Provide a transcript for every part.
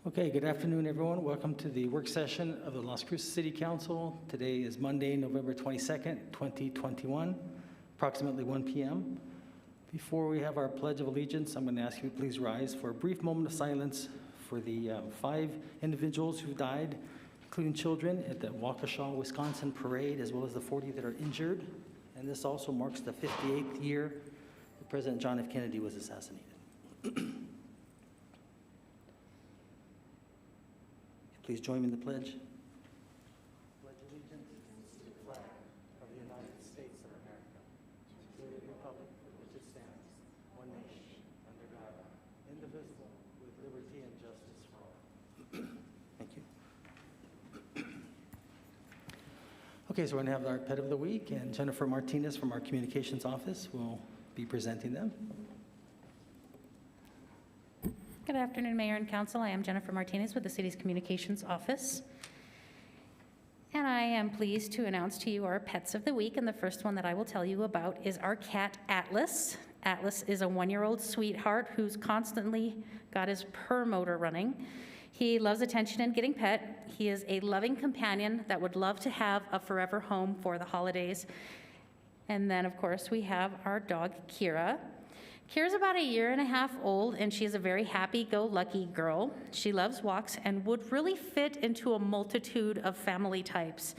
Okay, good afternoon, everyone. Welcome to the work session of the Las Cruces City Council. Today is Monday, November 22nd, 2021, approximately 1 p.m. Before we have our Pledge of Allegiance, I'm going to ask you to please rise for a brief moment of silence for the 5 individuals who died, including children, at the Waukesha, Wisconsin parade, as well as the 40 that are injured. And this also marks the 58th year that President John F. Kennedy was assassinated. Please join me in the pledge. Pledge allegiance to the flag of the United States of America, to the republic for which it stands, one nation, under God, indivisible, with liberty and justice for all. Thank you. Okay, so we're going to have our pet of the week, and Jennifer Martinez from our communications office will be presenting them. Good afternoon, Mayor and Council. I am Jennifer Martinez with the City's Communications Office. And I am pleased to announce to you our pets of the week. And the first one that I will tell you about is our cat, Atlas. Atlas is a 1-year-old sweetheart who's constantly got his purr motor running. He loves attention and getting pet. He is a loving companion that would love to have a forever home for the holidays. And then, of course, we have our dog, Kira. Kira's about 1.5 years old, and she's a very happy-go-lucky girl. She loves walks and would really fit into a multitude of family types.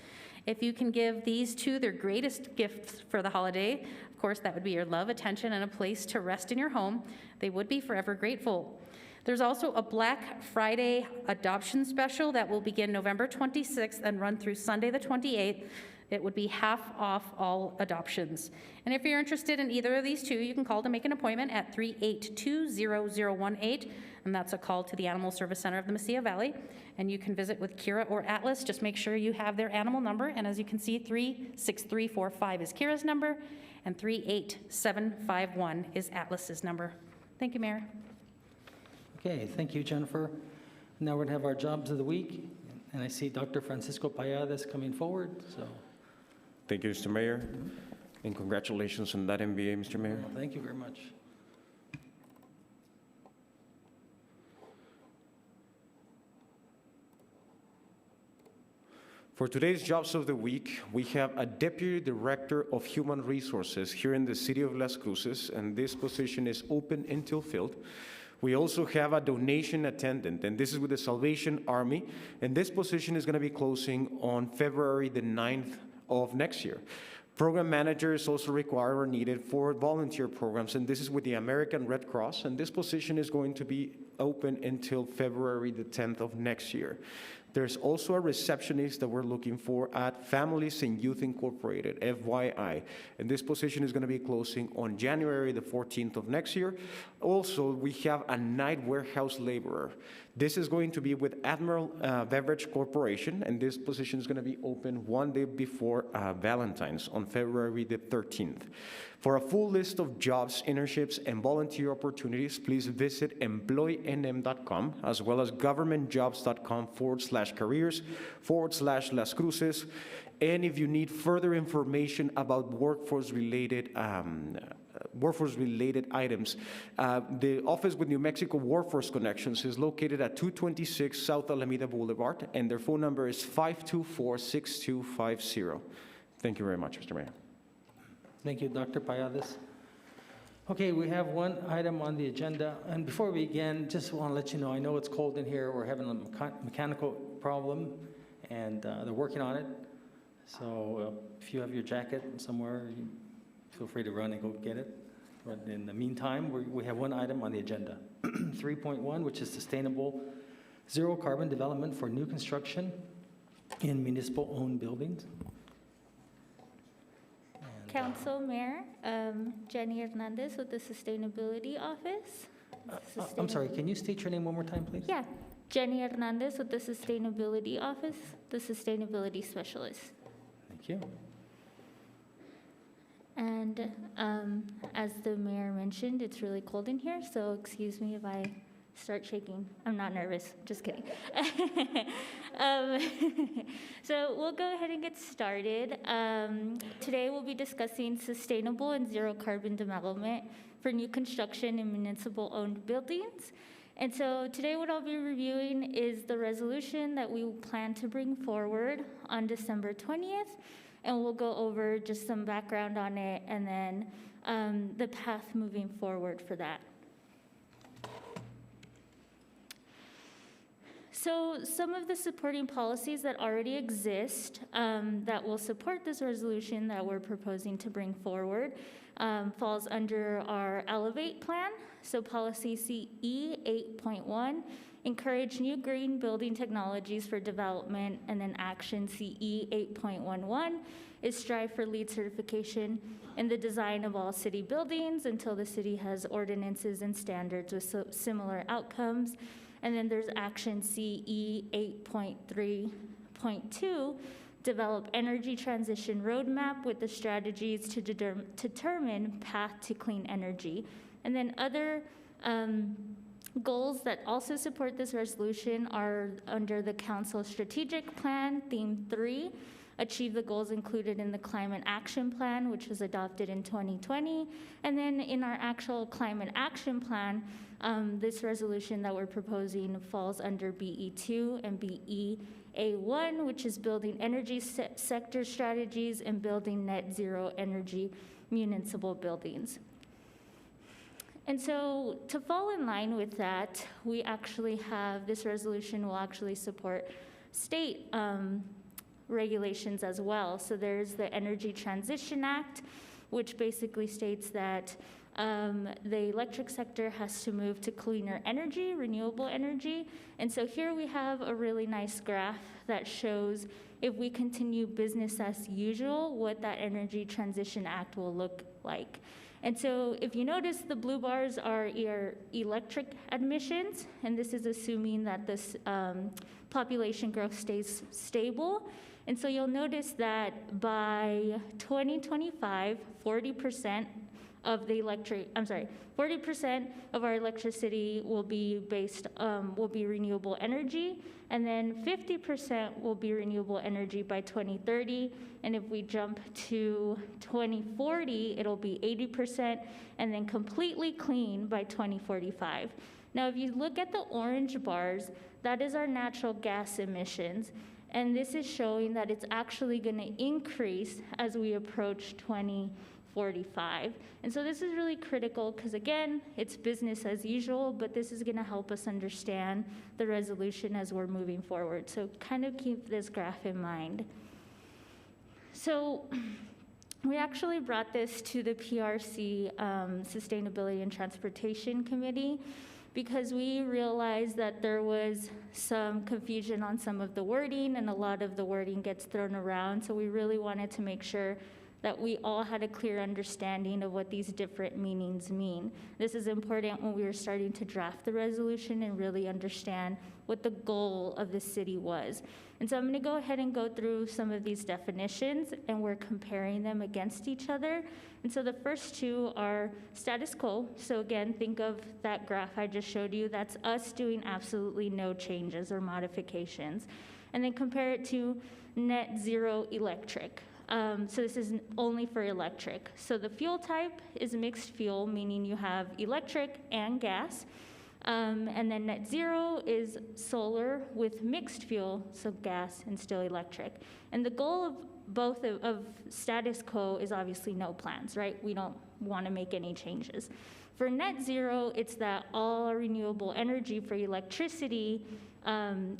If you can give these two their greatest gifts for the holiday, of course, that would be your love, attention, and a place to rest in your home. They would be forever grateful. There's also a Black Friday adoption special that will begin November 26th and run through Sunday the 28th. It would be half off all adoptions. And if you're interested in either of these two, you can call to make an appointment at 382-0018, and that's a call to the Animal Service Center of the Mesilla Valley. And you can visit with Kira or Atlas. Just make sure you have their animal number. And as you can see, 36345 is Kira's number, and 38751 is Atlas's number. Thank you, Mayor. Okay, thank you, Jennifer. Now we're going to have our jobs of the week. And I see Dr. Francisco Payadas coming forward, so. Thank you, Mr. Mayor, and congratulations on that MBA, Mr. Mayor. Well, thank you very much. For today's Jobs of the Week, we have a Deputy Director of Human Resources here in the city of Las Cruces, and this position is open until filled. We also have a donation attendant, and this is with the Salvation Army, and this position is going to be closing on February the 9th of next year. Program managers also required or needed for volunteer programs, and this is with the American Red Cross, and this position is going to be open until February the 10th of next year. There's also a receptionist that we're looking for at Families and Youth Incorporated, FYI, and this position is going to be closing on January the 14th of next year. Also, we have a night warehouse laborer. This is going to be with Admiral Beverage Corporation, and this position is going to be open one day before Valentine's on February the 13th. For a full list of jobs, internships, and volunteer opportunities, please visit employnm.com as well as governmentjobs.com/careers/Las Cruces. And if you need further information about workforce-related items, the Office with New Mexico Workforce Connections is located at 226 South Alameda Boulevard, and their phone number is 524-6250. Thank you very much, Mr. Mayor. Thank you, Dr. Payadas. Okay, we have one item on the agenda, and before we begin, just want to let you know, I know it's cold in here, we're having a mechanical problem, and they're working on it. So if you have your jacket somewhere, feel free to run and go get it. But in the meantime, we have one item on the agenda, 3.1, which is sustainable zero carbon development for new construction in municipal-owned buildings. Council Mayor, Jenny Hernandez with the Sustainability Office. I'm sorry, can you state your name one more time, please? Yeah, Jenny Hernandez with the Sustainability Office, the Sustainability Specialist. Thank you. And as the mayor mentioned, it's really cold in here, so excuse me if I start shaking. I'm not nervous, just kidding. So we'll go ahead and get started. Today we'll be discussing sustainable and zero carbon development for new construction in municipal-owned buildings. And so today what I'll be reviewing is the resolution that we plan to bring forward on December 20th, and we'll go over just some background on it and then the path moving forward for that. So some of the supporting policies that already exist that will support this resolution that we're proposing to bring forward falls under our Elevate plan. So policy CE 8.1, encourage new green building technologies for development, and then action CE 8.11 is strive for LEED certification in the design of all city buildings until the city has ordinances and standards with similar outcomes. And then there's action CE 8.3.2, develop energy transition roadmap with the strategies to determine path to clean energy. And then other goals that also support this resolution are under the council strategic plan, theme 3, achieve the goals included in the climate action plan, which was adopted in 2020. And then in our actual climate action plan, this resolution that we're proposing falls under BE2 and BEA1, which is building energy sector strategies and building net zero energy municipal buildings. And so to fall in line with that, we actually have, this resolution will actually support state regulations as well. So there's the Energy Transition Act, which basically states that the electric sector has to move to cleaner energy, renewable energy. And so here we have a really nice graph that shows if we continue business as usual, what that Energy Transition Act will look like. And so if you notice, the blue bars are electric emissions, and this is assuming that this population growth stays stable. And so you'll notice that by 2025, 40% of the 40% of our electricity will be renewable energy, and then 50% will be renewable energy by 2030. And if we jump to 2040, it'll be 80%, and then completely clean by 2045. Now, if you look at the orange bars, that is our natural gas emissions. And this is showing that it's actually going to increase as we approach 2045. And so this is really critical because, again, it's business as usual, but this is going to help us understand the resolution as we're moving forward. So kind of keep this graph in mind. So we actually brought this to the PRC Sustainability and Transportation Committee because we realized that there was some confusion on some of the wording, and a lot of the wording gets thrown around. So we really wanted to make sure that we all had a clear understanding of what these different meanings mean. This is important when we were starting to draft the resolution and really understand what the goal of the city was. And so I'm gonna go ahead and go through some of these definitions, and we're comparing them against each other. And so the first two are status quo. So again, think of that graph I just showed you. That's us doing absolutely no changes or modifications. And then compare it to net zero electric. So this is only for electric. So the fuel type is mixed fuel, meaning you have electric and gas. And then net zero is solar with mixed fuel, so gas and still electric. And the goal of both of status quo is obviously no plans, right? We don't want to make any changes. For net zero, it's that all renewable energy for electricity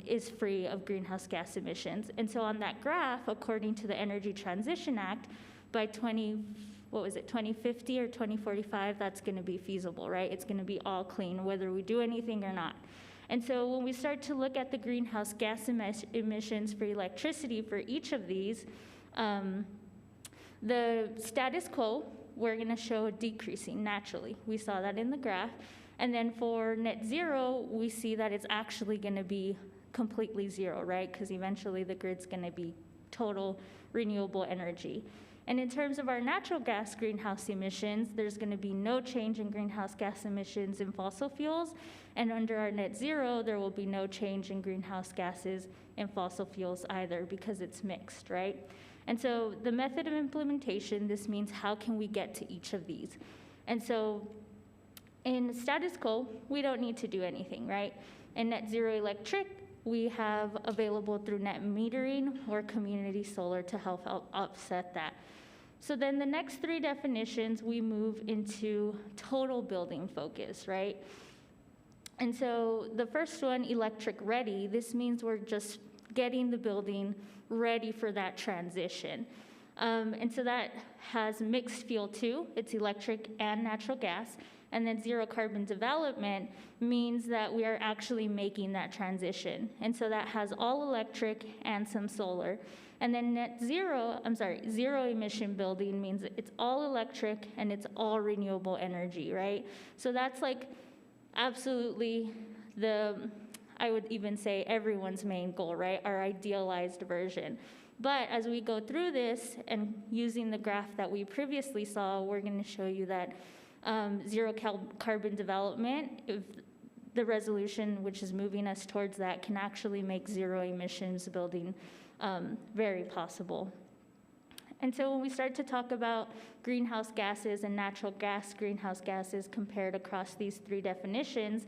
is free of greenhouse gas emissions. And so on that graph, according to the Energy Transition Act, by 2050 or 2045, that's going to be feasible, right? It's going to be all clean, whether we do anything or not. And so when we start to look at the greenhouse gas emissions for electricity for each of these, the status quo, we're going to show a decreasing naturally. We saw that in the graph. And then for net zero, we see that it's actually going to be completely zero, right? Because eventually the grid's going to be total renewable energy. And in terms of our natural gas greenhouse emissions, there's going to be no change in greenhouse gas emissions in fossil fuels. And under our net zero, there will be no change in greenhouse gases in fossil fuels either, because it's mixed, right? And so the method of implementation, this means how can we get to each of these? And so In status quo, we don't need to do anything, right? In net zero electric, we have available through net metering or community solar to help offset that. So then the next three definitions, we move into total building focus, right? And so the first one, electric ready, this means we're just getting the building ready for that transition. And so that has mixed fuel too. It's electric and natural gas. And then zero carbon development means that we are actually making that transition. And so that has all electric and some solar. And then zero emission building means it's all electric and it's all renewable energy, right? So that's like absolutely I would even say everyone's main goal, right? Our idealized version. But as we go through this and using the graph that we previously saw, we're going to show you that zero carbon development, if the resolution which is moving us towards that, can actually make zero emissions building very possible. And so when we start to talk about greenhouse gases and natural gas greenhouse gases compared across these three definitions,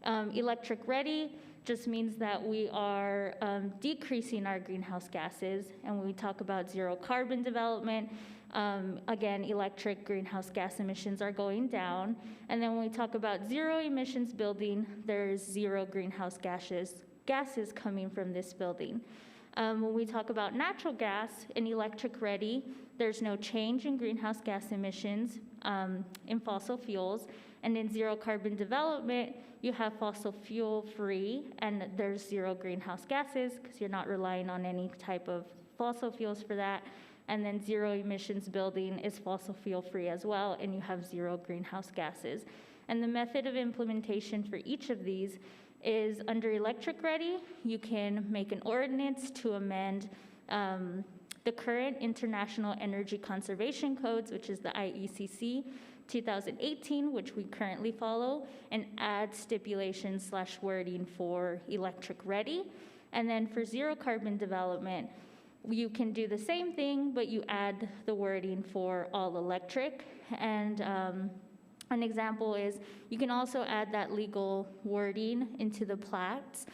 electric ready just means that we are decreasing our greenhouse gases. And when we talk about zero carbon development, again, electric greenhouse gas emissions are going down. And then when we talk about zero emissions building, there's zero greenhouse gases coming from this building. When we talk about natural gas and electric ready, there's no change in greenhouse gas emissions in fossil fuels. And in zero carbon development, you have fossil fuel free and there's zero greenhouse gases because you're not relying on any type of fossil fuels for that. And then zero emissions building is fossil fuel free as well, and you have zero greenhouse gases. And the method of implementation for each of these is under electric ready, you can make an ordinance to amend the current International Energy Conservation Codes, which is the IECC 2018, which we currently follow, and add stipulations / wording for electric ready. And then for zero carbon development, you can do the same thing, but you add the wording for all electric. And an example is you can also add that legal wording into the plats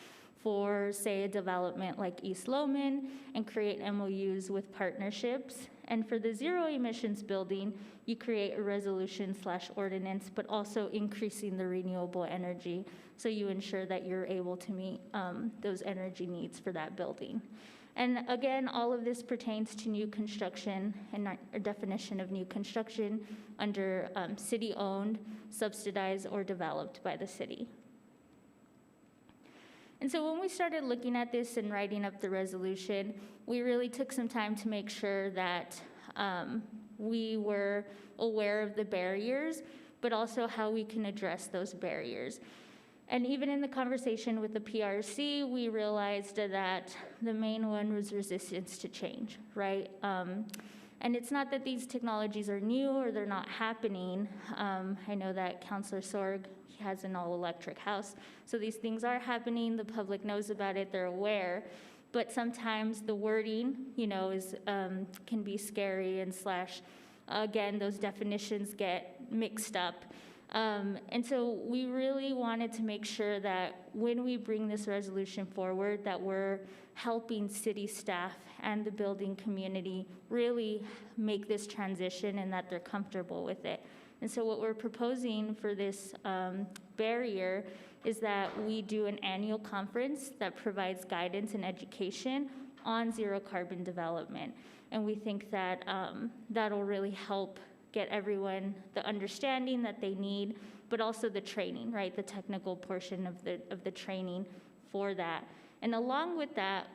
for, say, a development like East Lowman and create MOUs with partnerships. And for the zero emissions building, you create a resolution / ordinance, but also increasing the renewable energy. So you ensure that you're able to meet those energy needs for that building. And again, all of this pertains to new construction and our definition of new construction under city-owned, subsidized, or developed by the city. And so when we started looking at this and writing up the resolution, we really took some time to make sure that we were aware of the barriers, but also how we can address those barriers. And even in the conversation with the PRC, we realized that the main one was resistance to change, right? And it's not that these technologies are new or they're not happening. I know that Councilor Sorg has an all-electric house, so these things are happening. The public knows about it, they're aware. But sometimes the wording, is can be scary and / again, those definitions get mixed up. And so we really wanted to make sure that when we bring this resolution forward, that we're helping city staff and the building community really make this transition and that they're comfortable with it. And so what we're proposing for this barrier is that we do an annual conference that provides guidance and education on zero carbon development. And we think that that'll really help get everyone the understanding that they need, but also the training, right? The technical portion of the training for that. And along with that,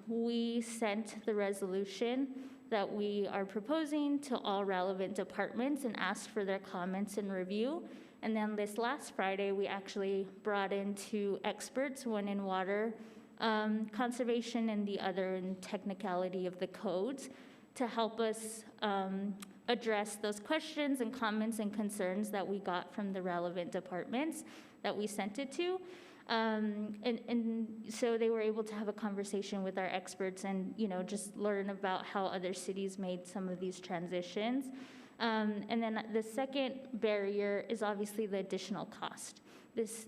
we sent the resolution that we are proposing to all relevant departments and asked for their comments and review. And then this last Friday, we actually brought in 2 experts, one in water conservation and the other in technicality of the codes, to help us address those questions and comments and concerns that we got from the relevant departments that we sent it to. And so they were able to have a conversation with our experts and, just learn about how other cities made some of these transitions. And then the second barrier is obviously the additional cost. This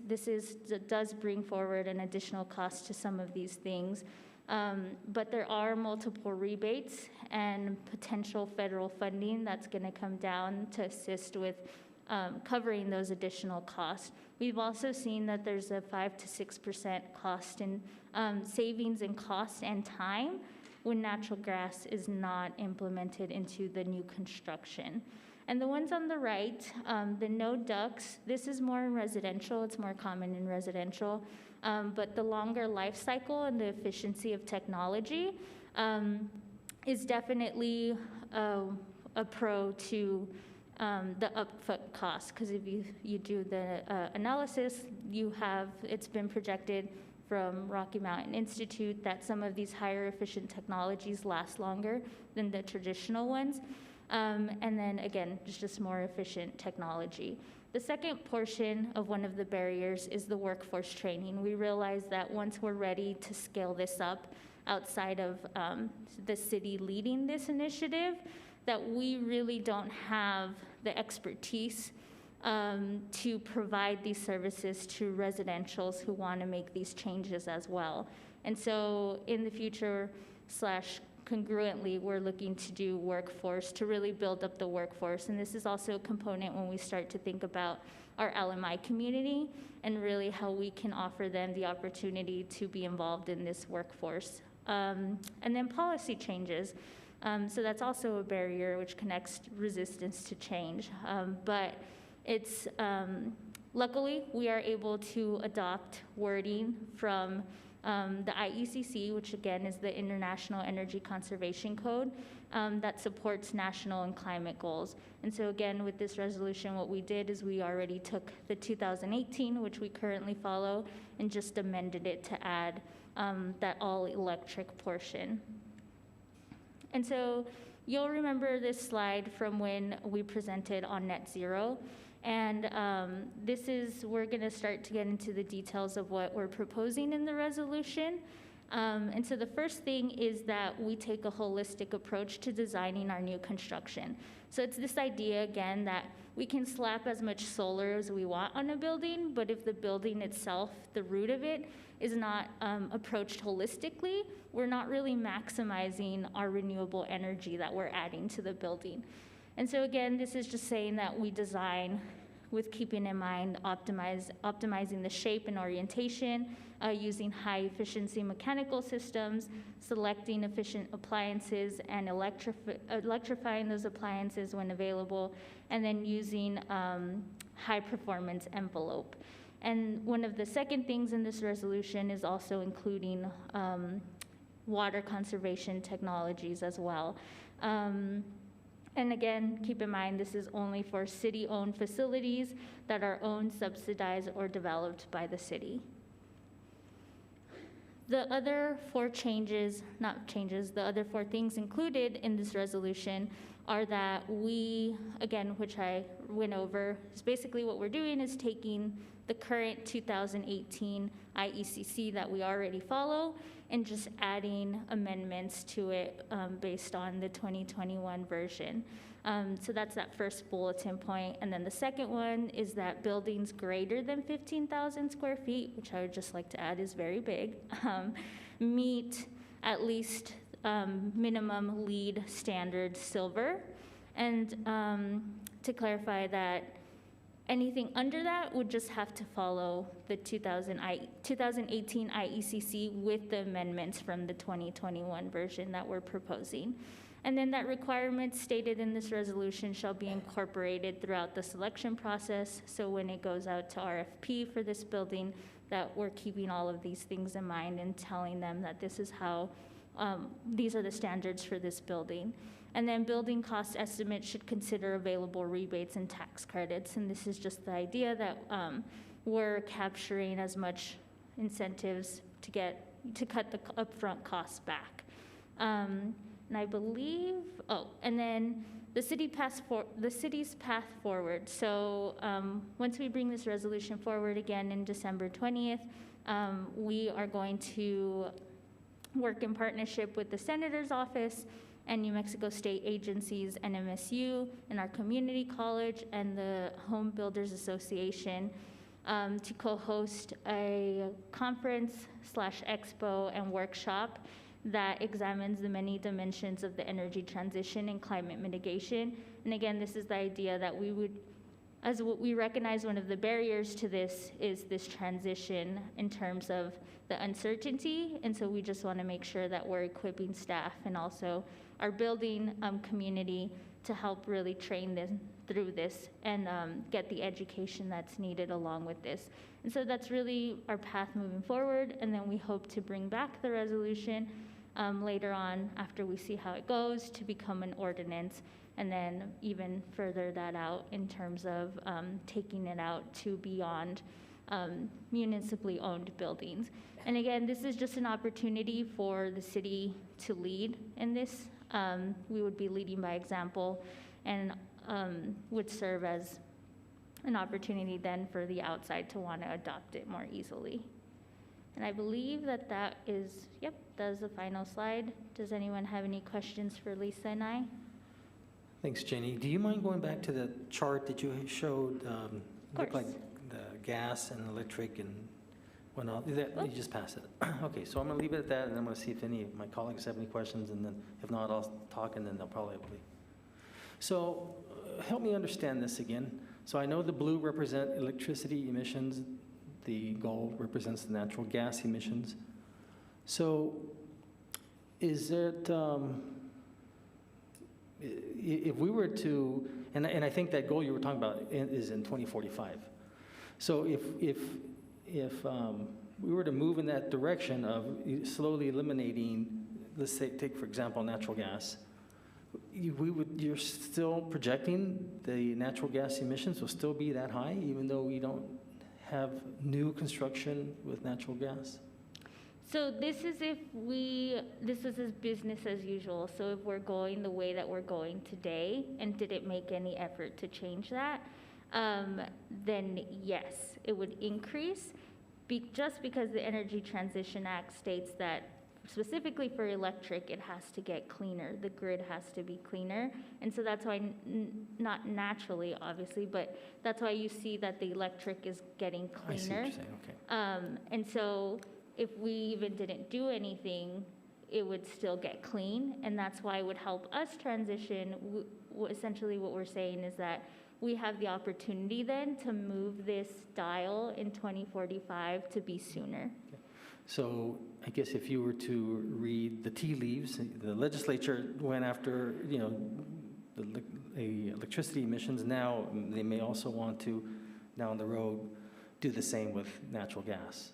does bring forward an additional cost to some of these things, but there are multiple rebates and potential federal funding that's going to come down to assist with covering those additional costs. We've also seen that there's a 5 to 6% cost in savings in cost and time when natural gas is not implemented into the new construction. And the ones on the right, the no ducts, this is more in residential, it's more common in residential, but the longer life cycle and the efficiency of technology is definitely a pro to the upfront cost, because if you do the analysis, it's been projected from Rocky Mountain Institute that some of these higher efficient technologies last longer than the traditional ones. And then again, just more efficient technology. The second portion of one of the barriers is the workforce training. We realize that once we're ready to scale this up outside of the city leading this initiative, that we really don't have the expertise to provide these services to residentials who want to make these changes as well. And so in the future / congruently, we're looking to do workforce to really build up the workforce. And this is also a component when we start to think about our LMI community and really how we can offer them the opportunity to be involved in this workforce. And then policy changes. So that's also a barrier which connects resistance to change. But it's, luckily, we are able to adopt wording from the IECC, which again is the International Energy Conservation Code, that supports national and climate goals. And so again, with this resolution, what we did is we already took the 2018, which we currently follow, and just amended it to add that all-electric portion. And so you'll remember this slide from when we presented on net zero. And we're going to start to get into the details of what we're proposing in the resolution. And so the first thing is that we take a holistic approach to designing our new construction. So it's this idea, again, that we can slap as much solar as we want on a building, but if the building itself, the root of it, is not approached holistically, we're not really maximizing our renewable energy that we're adding to the building. And so again, this is just saying that we design with keeping in mind optimizing the shape and orientation, using high efficiency mechanical systems, selecting efficient appliances and electrifying those appliances when available, and then using high performance envelope. And one of the second things in this resolution is also including water conservation technologies as well. And again, keep in mind, this is only for city-owned facilities that are owned, subsidized, or developed by the city. The other four things included in this resolution are that we, again, which I went over, is basically what we're doing is taking the current 2018 IECC that we already follow and just adding amendments to it based on the 2021 version. So that's that first bulletin point. And then the second one is that buildings greater than 15,000 square feet, which I would just like to add is very big, meet at least minimum LEED standard silver. And to clarify that, anything under that would just have to follow the 2018 IECC with the amendments from the 2021 version that we're proposing. And then that requirement stated in this resolution shall be incorporated throughout the selection process. So when it goes out to RFP for this building, that we're keeping all of these things in mind and telling them that this is how, these are the standards for this building. And then building cost estimates should consider available rebates and tax credits. And this is just the idea that we're capturing as much incentives to cut the upfront costs back. And I believe, and then the city's path forward. So once we bring this resolution forward again in December 20th, we are going to work in partnership with the Senator's office and New Mexico State agencies, NMSU, and our community college, and the Home Builders Association to co-host a conference/expo and workshop that examines the many dimensions of the energy transition and climate mitigation. And again, this is the idea that we would, as we recognize, one of the barriers to this is this transition in terms of the uncertainty. And so we just want to make sure that we're equipping staff and also our building community to help really train them through this and get the education that's needed along with this. And so that's really our path moving forward. And then we hope to bring back the resolution later on after we see how it goes to become an ordinance, and then even further that out in terms of taking it out to beyond municipally owned buildings. And again, this is just an opportunity for the city to lead in this. We would be leading by example and would serve as an opportunity then for the outside to want to adopt it more easily. And I believe that that is the final slide. Does anyone have any questions for Lisa and I? Thanks, Jenny. Do you mind going back to the chart that you showed? Looked like the gas and electric and whatnot. You just passed it. Okay, so I'm going to leave it at that, and I'm going to see if any of my colleagues have any questions, and then if not, I'll talk, and then they'll probably leave. So help me understand this again. So I know the blue represent electricity emissions. The gold represents the natural gas emissions. So is it, if we were to, and I think that goal you were talking about is in 2045. So if we were to move in that direction of slowly eliminating, let's say, take for example, natural gas, you're still projecting the natural gas emissions will still be that high, even though we don't have new construction with natural gas? So this is business as usual. So if we're going the way that we're going today and didn't make any effort to change that, then yes, it would increase just because the Energy Transition Act states that specifically for electric, it has to get cleaner. The grid has to be cleaner. And so that's why, not naturally, obviously, but that's why you see that the electric is getting cleaner. I see what you're saying, okay. And so if we even didn't do anything, it would still get clean. And that's why it would help us transition. Essentially what we're saying is that we have the opportunity then to move this dial in 2045 to be sooner. Okay. So I guess if you were to read the tea leaves, the legislature went after, the electricity emissions. Now they may also want to, down the road, do the same with natural gas.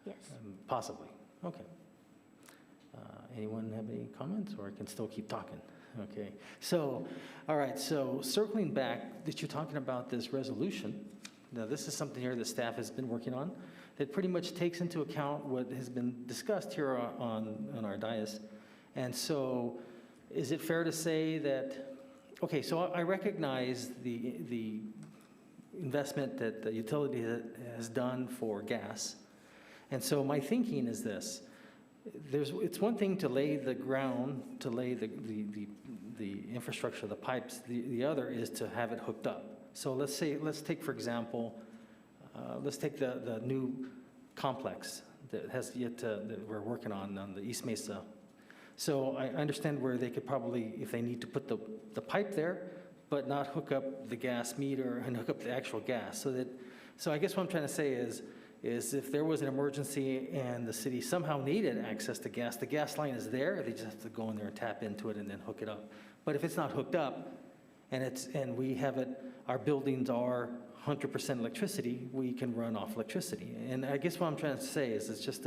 Yes. Possibly. Okay. Anyone have any comments, or I can still keep talking? Okay. So, all right. So circling back, that you're talking about this resolution. Now, this is something here the staff has been working on that pretty much takes into account what has been discussed here on our dais. And so is it fair to say that, okay, so I recognize the investment that the utility has done for gas. And so my thinking is this: it's one thing to lay the ground, to lay the infrastructure, the pipes. The other is to have it hooked up. So let's take for example, let's take the new complex that we're working on the East Mesa. So I understand where they could probably, if they need to put the pipe there, but not hook up the gas meter and hook up the actual gas. So I guess what I'm trying to say is if there was an emergency and the city somehow needed access to gas, the gas line is there, they just have to go in there and tap into it and then hook it up. But if it's not hooked up and we have it, our buildings are 100% electricity, we can run off electricity. And I guess what I'm trying to say is it's just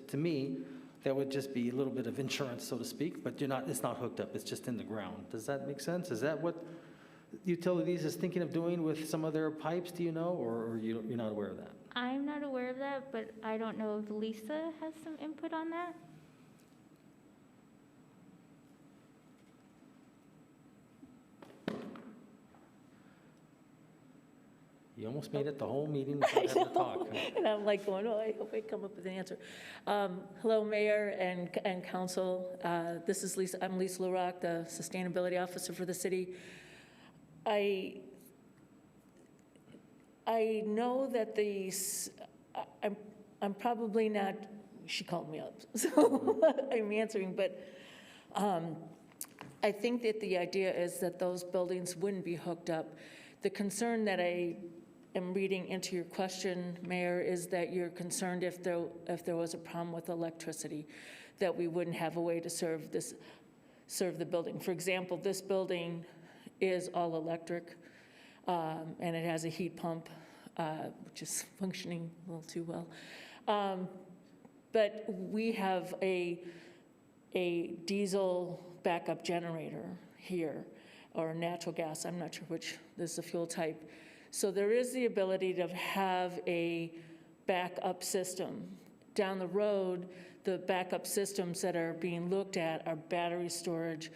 to me, that would just be a little bit of insurance, so to speak, but it's not hooked up, it's just in the ground. Does that make sense? Is that what utilities is thinking of doing with some of their pipes, do you know, or you're not aware of that? I'm not aware of that, but I don't know if Lisa has some input on that. You almost made it the whole meeting without having to talk. And I'm like going, oh, I hope I come up with an answer. Hello, Mayor and Council. This is Lisa. I'm Lisa LaRock, the Sustainability Officer for the city. I know that I'm probably not, she called me up, so I'm answering, but I think that the idea is that those buildings wouldn't be hooked up. The concern that I am reading into your question, Mayor, is that you're concerned if there was a problem with electricity, that we wouldn't have a way to serve the building. For example, this building is all electric, and it has a heat pump, which is functioning a little too well. But we have a diesel backup generator here, or natural gas, I'm not sure which, this is a fuel type. So there is the ability to have a backup system. Down the road, the backup systems that are being looked at are battery storage,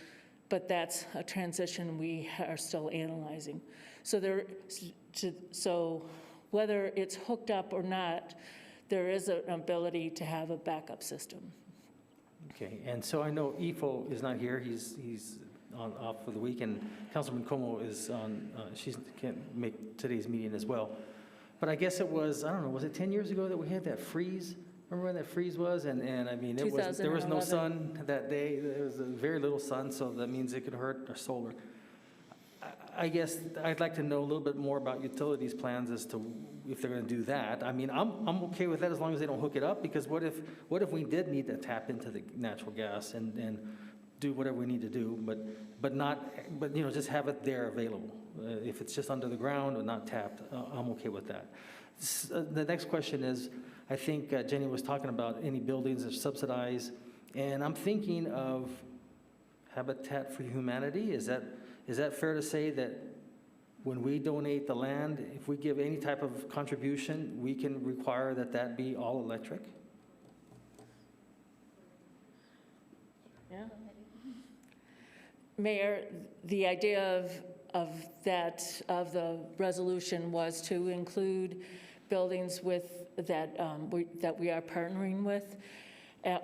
but that's a transition we are still analyzing. So whether it's hooked up or not, there is an ability to have a backup system. Okay, and so I know Ifo is not here, he's off for the week, and Councilman Como is on, she can't make today's meeting as well. But I guess it was, I don't know, was it 10 years ago that we had that freeze? Remember when that freeze was? And I mean, there was no 2011. sun that day. There was very little sun, so that means it could hurt our solar. I guess I'd like to know a little bit more about utilities plans as to if they're going to do that. I mean, I'm okay with that as long as they don't hook it up, because what if we did need to tap into the natural gas and do whatever we need to do, but you know, just have it there available. If it's just under the ground or not tapped, I'm okay with that. The next question is, I think Jenny was talking about any buildings that are subsidized, and I'm thinking of Habitat for Humanity. Is that fair to say that when we donate the land, if we give any type of contribution, we can require that be all electric? Yeah. Mayor, the idea of the resolution was to include buildings that we are partnering with,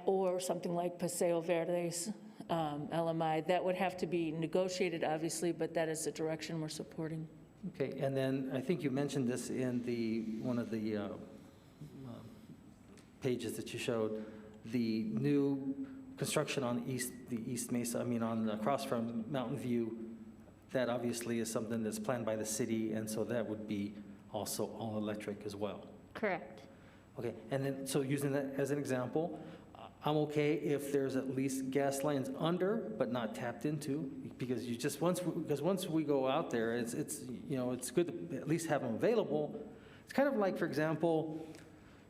or something like Paseo Verde's LMI. That would have to be negotiated, obviously, but that is the direction we're supporting. Okay, and then I think you mentioned this in one of the pages that you showed, the new construction on the East Mesa, across from Mountain View. That obviously is something that's planned by the city, and so that would be also all electric as well. Correct. Okay, and then, so using that as an example, I'm okay if there's at least gas lines under, but not tapped into, because once we go out there, it's good to at least have them available. It's kind of like, for example,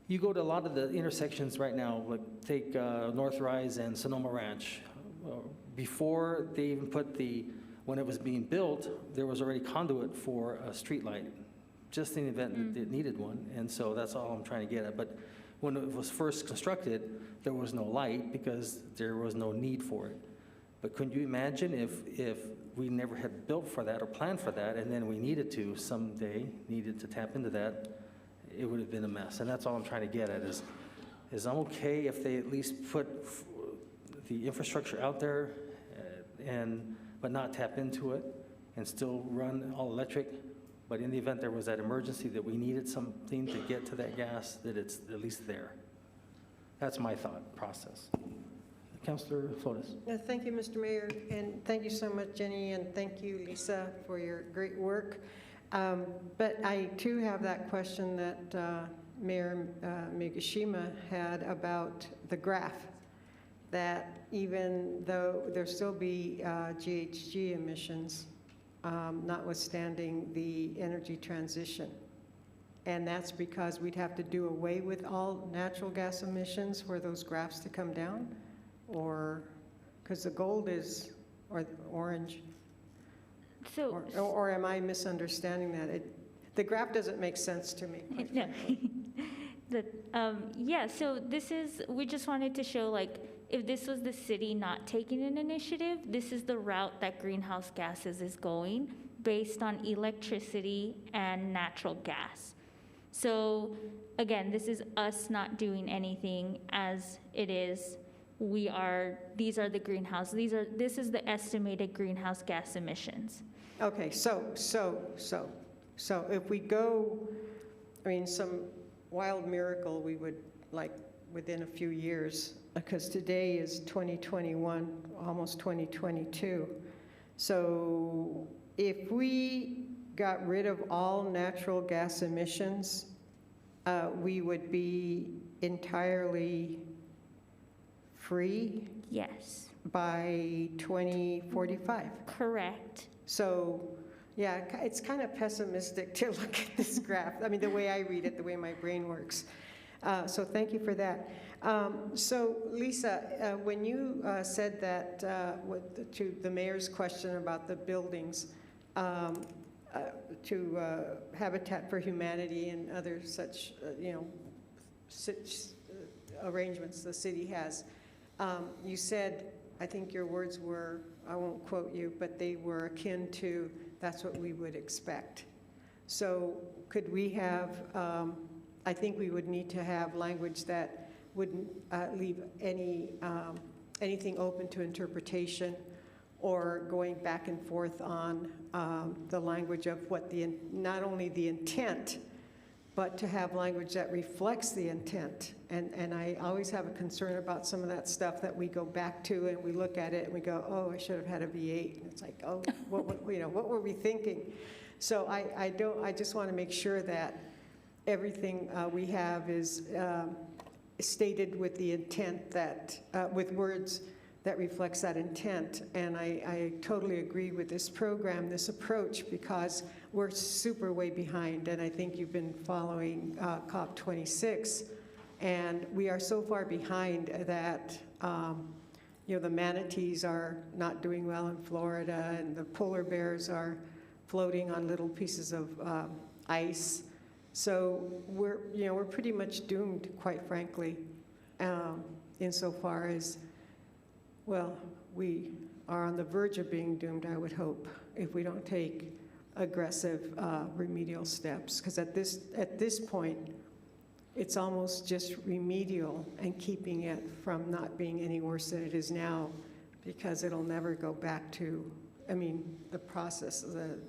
you go to a lot of the intersections right now, like take North Rise and Sonoma Ranch. Before they even when it was being built, there was already conduit for a street light, just in the event that it needed one. And so that's all I'm trying to get at. But when it was first constructed, there was no light because there was no need for it. But could you imagine if we never had built for that or planned for that, and then we needed to tap into that, it would have been a mess. And that's all I'm trying to get at is I'm okay if they at least put the infrastructure out there but not tap into it and still run all electric. But in the event there was that emergency that we needed something to get to that gas, that it's at least there. That's my thought process. Councilor Flores. Thank you, Mr. Mayor, and thank you so much, Jenny, and thank you, Lisa, for your great work. But I too have that question that Mayor Miyashima had about the graph, that even though there still be GHG emissions, notwithstanding the energy transition. And that's because we'd have to do away with all natural gas emissions for those graphs to come down? Or, because the gold is, or orange? So, Or am I misunderstanding that? The graph doesn't make sense to me. no. Yeah, so we just wanted to show, like, if this was the city not taking an initiative, this is the route that greenhouse gases is going. based on electricity and natural gas. So again, this is us not doing anything as it is. These are the this is the estimated greenhouse gas emissions. Okay, so if we go, I mean, some wild miracle, we would, like, within a few years, because today is 2021, almost 2022. So if we got rid of all natural gas emissions, we would be entirely free Yes, by 2045. correct. So, yeah, it's kind of pessimistic to look at this graph. I mean, the way I read it, the way my brain works. So thank you for that. So Lisa, when you said that to the mayor's question about the buildings, to Habitat for Humanity and other such, arrangements the city has, you said, I think your words were, I won't quote you, but they were akin to, that's what we would expect. So could we have, I think we would need to have language that wouldn't leave anything open to interpretation or going back and forth on the language of what not only the intent, but to have language that reflects the intent. And I always have a concern about some of that stuff that we go back to and we look at it and we go, oh, I should have had a V8. And it's like, oh, what were we thinking? So I just want to make sure that everything we have is stated with the intent that, with words that reflects that intent. And I totally agree with this program, this approach, because we're super way behind. And I think you've been following COP26. And we are so far behind that, the manatees are not doing well in Florida, and the polar bears are floating on little pieces of ice. So we're pretty much doomed, quite frankly, insofar as, well, we are on the verge of being doomed, I would hope, if we don't take aggressive remedial steps. Because at this point, it's almost just remedial and keeping it from not being any worse than it is now, because it'll never go back to, the process, the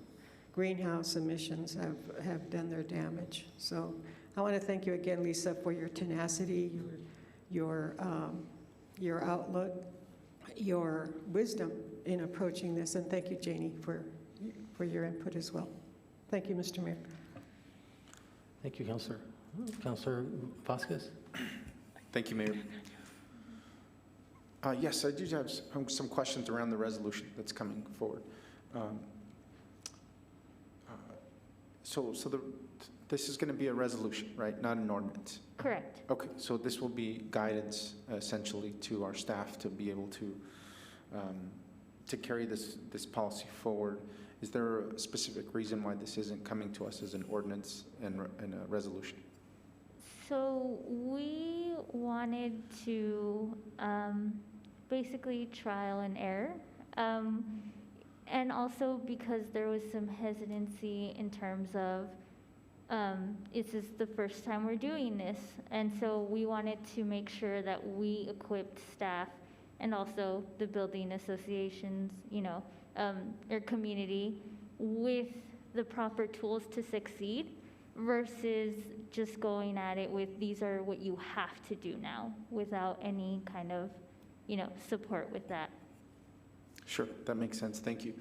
greenhouse emissions have done their damage. So I want to thank you again, Lisa, for your tenacity, your outlook, your wisdom in approaching this, and thank you, Janie, for your input as well. Thank you, Mr. Mayor. Thank you, Councilor. Councilor Vasquez? Thank you, Mayor. Yes, I do have some questions around the resolution that's coming forward. This is going to be a resolution, right? Not an ordinance. Correct. Okay, so this will be guidance essentially to our staff to be able to carry this policy forward. Is there a specific reason why this isn't coming to us as an ordinance and a resolution? So we wanted to basically trial and error. And also because there was some hesitancy in terms of, is this the first time we're doing this? And so we wanted to make sure that we equipped staff and also the building associations, or community with the proper tools to succeed versus just going at it with, these are what you have to do now, without any kind of, support with that. Sure, that makes sense. Thank you.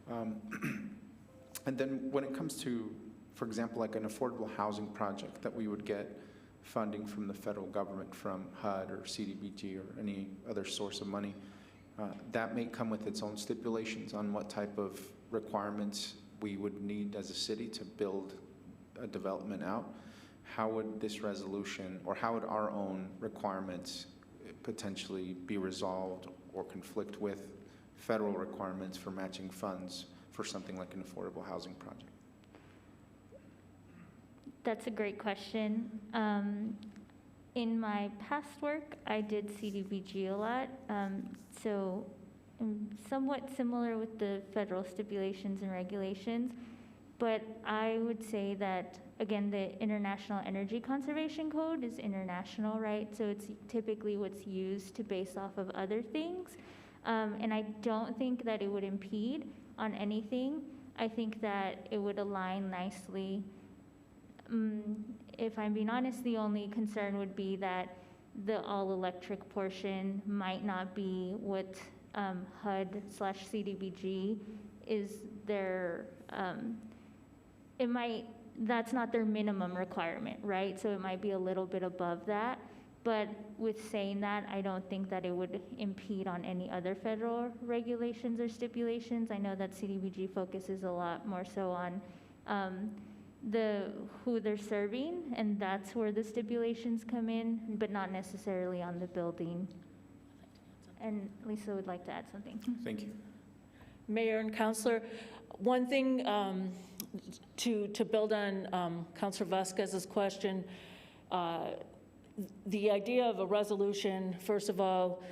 And then when it comes to, for example, like an affordable housing project that we would get funding from the federal government, from HUD or CDBG or any other source of money, that may come with its own stipulations on what type of requirements we would need as a city to build a development out. How would this resolution, or how would our own requirements potentially be resolved or conflict with federal requirements for matching funds for something like an affordable housing project? That's a great question. In my past work, I did CDBG a lot. So somewhat similar with the federal stipulations and regulations, but I would say that, again, the International Energy Conservation Code is international, right? So it's typically what's used to base off of other things. And I don't think that it would impede on anything. I think that it would align nicely. If I'm being honest, the only concern would be that the all-electric portion might not be what HUD/CDBG is their, that's not their minimum requirement, right? So it might be a little bit above that. But with saying that, I don't think that it would impede on any other federal regulations or stipulations. I know that CDBG focuses a lot more so on who they're serving, and that's where the stipulations come in, but not necessarily on the building. And Lisa would like to add something. Thank you. Mayor and Councilor, one thing to build on Councilor Vasquez's question, the idea of a resolution, first of all,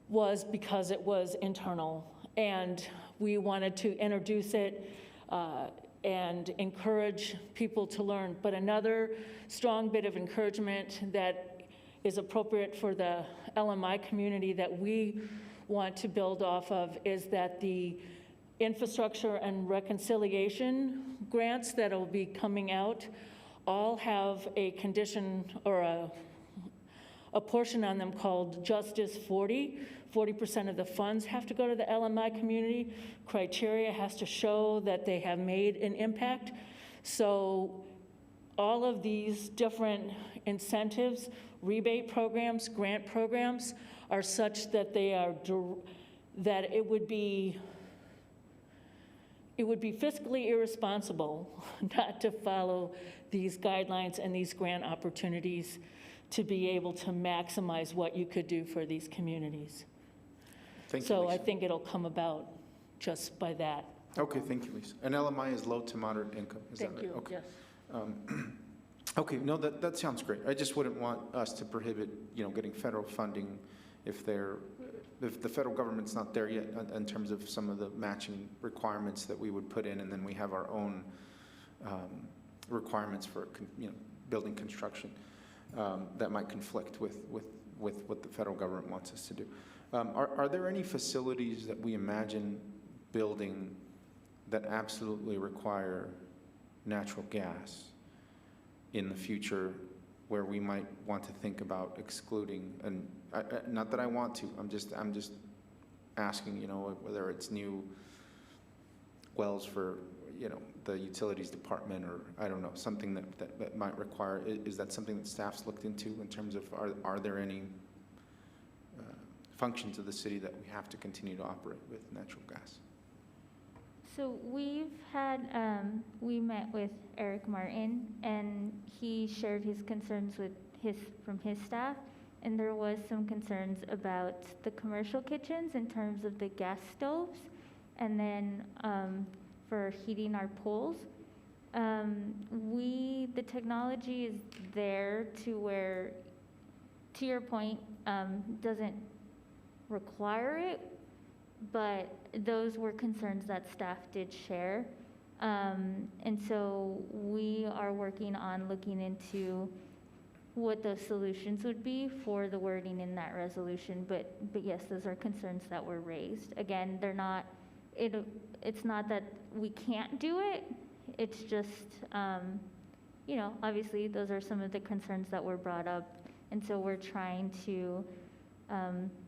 was because it was internal, and we wanted to introduce it and encourage people to learn. But another strong bit of encouragement that is appropriate for the LMI community that we want to build off of is that the infrastructure and reconciliation grants that will be coming out all have a condition or a portion on them called Justice 40. 40% of the funds have to go to the LMI community. Criteria has to show that they have made an impact. So all of these different incentives, rebate programs, grant programs are such that they are, that it would be fiscally irresponsible not to follow these guidelines and these grant opportunities to be able to maximize what you could do for these communities. Thank you, So I Lisa. think it'll come about just by that. Okay, thank you, Lisa. And LMI is low to moderate income, is that right? Thank you, Okay. yes. Okay, no, that sounds great. I just wouldn't want us to prohibit, getting federal funding if the federal government's not there yet in terms of some of the matching requirements that we would put in, and then we have our own requirements for, building construction that might conflict with what the federal government wants us to do. Are there any facilities that we imagine building that absolutely require natural gas in the future where we might want to think about excluding? And not that I want to, I'm just asking, whether it's new wells for, the utilities department, or I don't know, something that might require, is that something that staff's looked into in terms of, are there any functions of the city that we have to continue to operate with natural gas? So we've had, we met with Eric Martin, and he shared his concerns from his staff, and there was some concerns about the commercial kitchens in terms of the gas stoves, and then for heating our pools. The technology is there to where, to your point, doesn't require it, but those were concerns that staff did share. And so we are working on looking into what those solutions would be for the wording in that resolution. But yes, those are concerns that were raised. Again, they're not, it's not that we can't do it. It's just, obviously those are some of the concerns that were brought up. And so we're trying to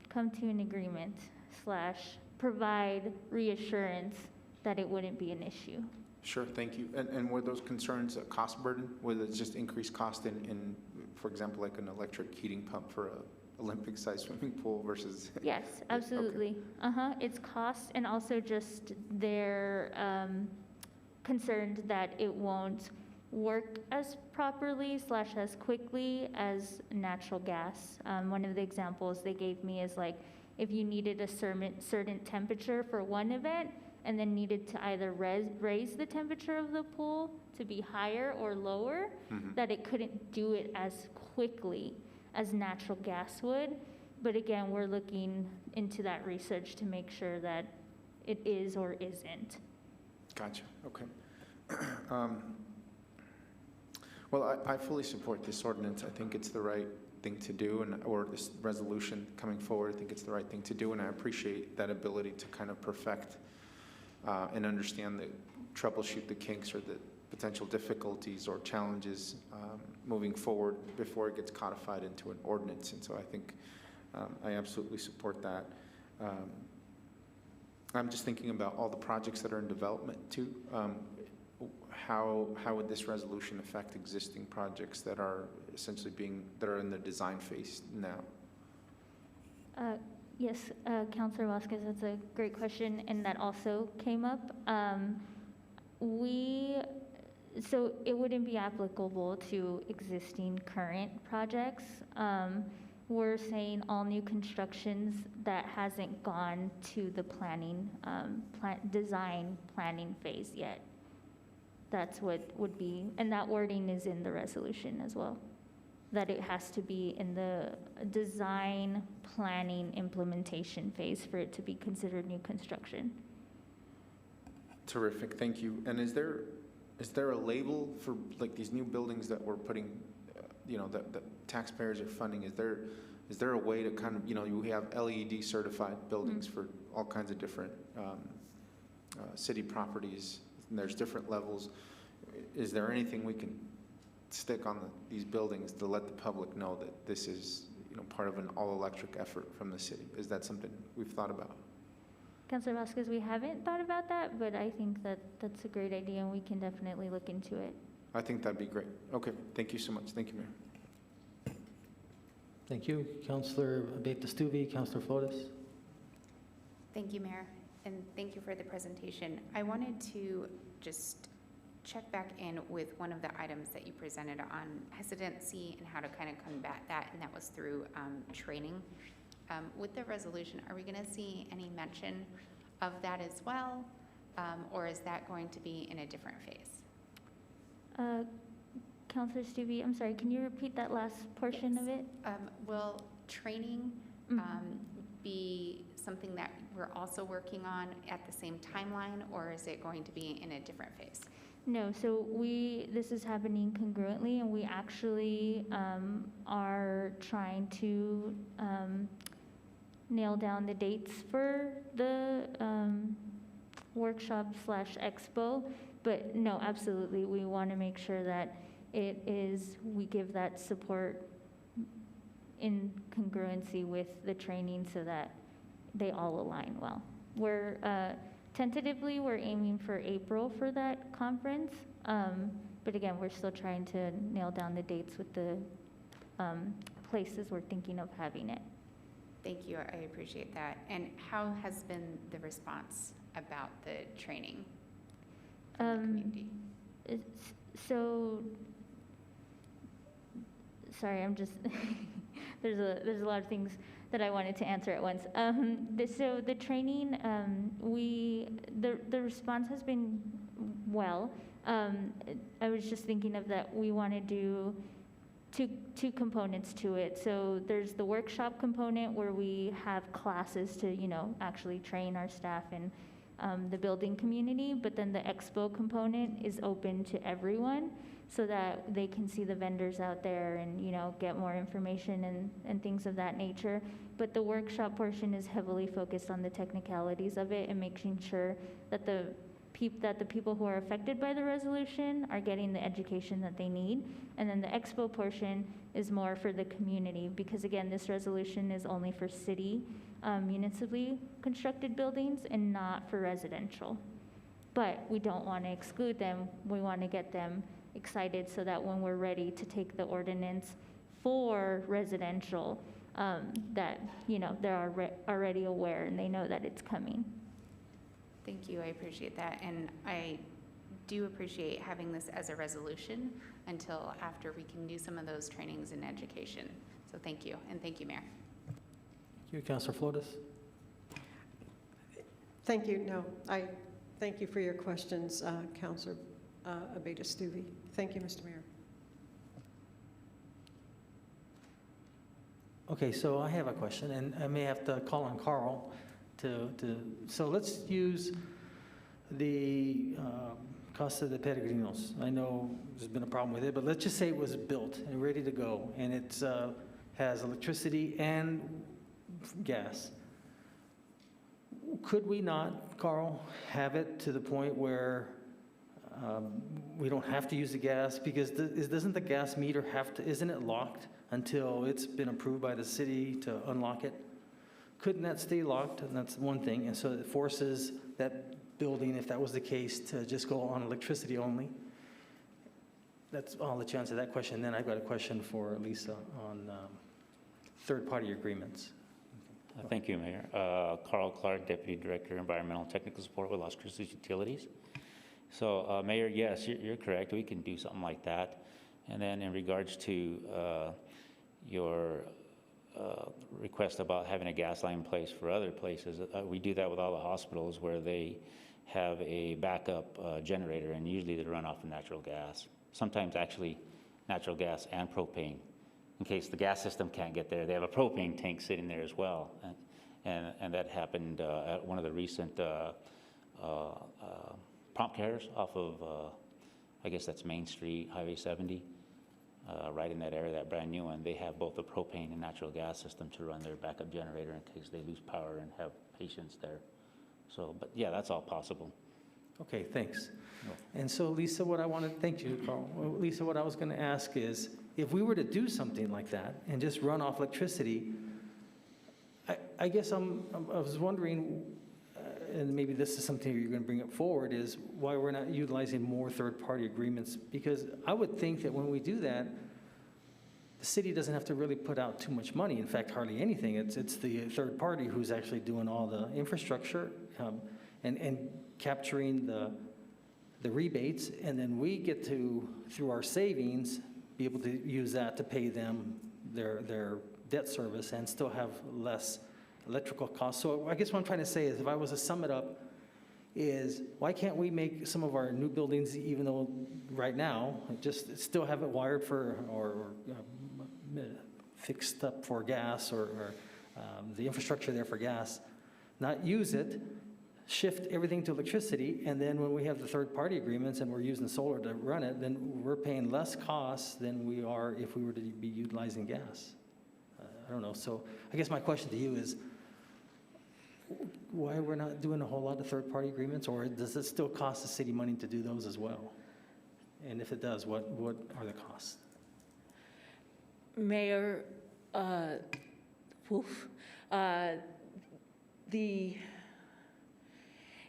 come to an agreement / provide reassurance that it wouldn't be an issue. Sure, thank you. And were those concerns a cost burden? Was it just increased cost in, for example, like an electric heating pump for a Olympic-sized swimming pool versus? Yes, absolutely. Okay. It's cost, and also just they're concerned that it won't work as properly / as quickly as natural gas. One of the examples they gave me is like, if you needed a certain temperature for one event and then needed to either raise the temperature of the pool to be higher or lower, that it couldn't do it as quickly as natural gas would. But again, we're looking into that research to make sure that it is or isn't. Gotcha, okay. Well, I fully support this ordinance. I think it's the right thing to do, or this resolution coming forward, I think it's the right thing to do, and I appreciate that ability to kind of perfect and understand troubleshoot the kinks or the potential difficulties or challenges moving forward before it gets codified into an ordinance. And so I think I absolutely support that. I'm just thinking about all the projects that are in development too. How would this resolution affect existing projects that are essentially that are in the design phase now? Yes, Councilor Vasquez, that's a great question, and that also came up. So it wouldn't be applicable to existing current projects. We're saying all new constructions that hasn't gone to the planning, design planning phase yet. That's what would be, and that wording is in the resolution as well, that it has to be in the design, planning, implementation phase for it to be considered new construction. Terrific, thank you. And is there a label for like these new buildings that we're putting, that taxpayers are funding? Is there a way to kind of, you have LED certified buildings for all kinds of different city properties, and there's different levels. Is there anything we can stick on these buildings to let the public know that this is, part of an all-electric effort from the city? Is that something we've thought about? Councilor Vasquez, we haven't thought about that, but I think that's a great idea, and we can definitely look into it. I think that'd be great. Okay, thank you so much. Thank you, Mayor. Thank you. Councilor Abeyta-Stuvey, Councilor Flores. Thank you, Mayor, and thank you for the presentation. I wanted to just check back in with one of the items that you presented on hesitancy and how to kind of combat that, and that was through training. With the resolution, are we going to see any mention of that as well, or is that going to be in a different phase? Councilor Stuvey, I'm sorry, can you repeat that last portion of it? Will training be something that we're also working on at the same timeline, or is it going to be in a different phase? No, so this is happening congruently, and we actually are trying to nail down the dates for the workshop/expo. But no, absolutely, we want to make sure that we give that support in congruency with the training so that they all align well. Tentatively, we're aiming for April for that conference. But again, we're still trying to nail down the dates with the places we're thinking of having it. Thank you, I appreciate that. And how has been the response about the training from the community? So, sorry, I'm just, there's a lot of things that I wanted to answer at once. So the training, the response has been well. I was just thinking of that we want to do two components to it. So there's the workshop component where we have classes to, actually train our staff and the building community, but then the expo component is open to everyone so that they can see the vendors out there and, get more information and things of that nature. But the workshop portion is heavily focused on the technicalities of it and making sure that the people who are affected by the resolution are getting the education that they need. And then the expo portion is more for the community because, again, this resolution is only for city, municipally constructed buildings and not for residential. But we don't want to exclude them. We want to get them excited so that when we're ready to take the ordinance for residential, that, they're already aware and they know that it's coming. Thank you, I appreciate that. And I do appreciate having this as a resolution until after we can do some of those trainings and education. So thank you, and thank you, Mayor. Thank you, Councilor Flores. Thank you. No, I thank you for your questions, Councilor Abeyta-Stuvey. Thank you, Mr. Mayor. Okay, so I have a question, and I may have to call on Carl so let's use the Casa de Peregrinos. I know there's been a problem with it, but let's just say it was built and ready to go, and it has electricity and gas. Could we not, Carl, have it to the point where we don't have to use the gas? Because doesn't the gas meter isn't it locked until it's been approved by the city to unlock it? Couldn't that stay locked? And that's one thing. And so it forces that building, if that was the case, to just go on electricity only. I'll let you answer that question. Then I've got a question for Lisa on third-party agreements. Thank you, Mayor. Carl Clark, Deputy Director, Environmental and Technical Support with Las Cruces Utilities. So, Mayor, yes, you're correct. We can do something like that. And then in regards to your request about having a gas line in place for other places, we do that with all the hospitals where they have a backup generator, and usually they run off of natural gas. Sometimes actually natural gas and propane. In case the gas system can't get there, they have a propane tank sitting there as well. And that happened at one of the recent prompt cares off of, I guess that's Main Street, Highway 70, right in that area, that brand new one. They have both a propane and natural gas system to run their backup generator in case they lose power and have patients there. So, but yeah, that's all possible. Okay, thanks. And so, Lisa, thank you, Carl. Well, Lisa, what I was going to ask is, if we were to do something like that and just run off electricity, I guess I was wondering, and maybe this is something you're going to bring up forward, is why we're not utilizing more third-party agreements. Because I would think that when we do that, the city doesn't have to really put out too much money. In fact, hardly anything. It's the third party who's actually doing all the infrastructure and capturing the rebates, and then we get to, through our savings, be able to use that to pay them their debt service and still have less electrical costs. So I guess what I'm trying to say is, if I was to sum it up, is why can't we make some of our new buildings, even though right now just still have it wired for or fixed up for gas or the infrastructure there for gas, not use it, shift everything to electricity, and then when we have the third-party agreements and we're using solar to run it, then we're paying less costs than we are if we were to be utilizing gas. I don't know. So I guess my question to you is, why we're not doing a whole lot of third-party agreements, or does it still cost the city money to do those as well? And if it does, what are the costs? Mayor,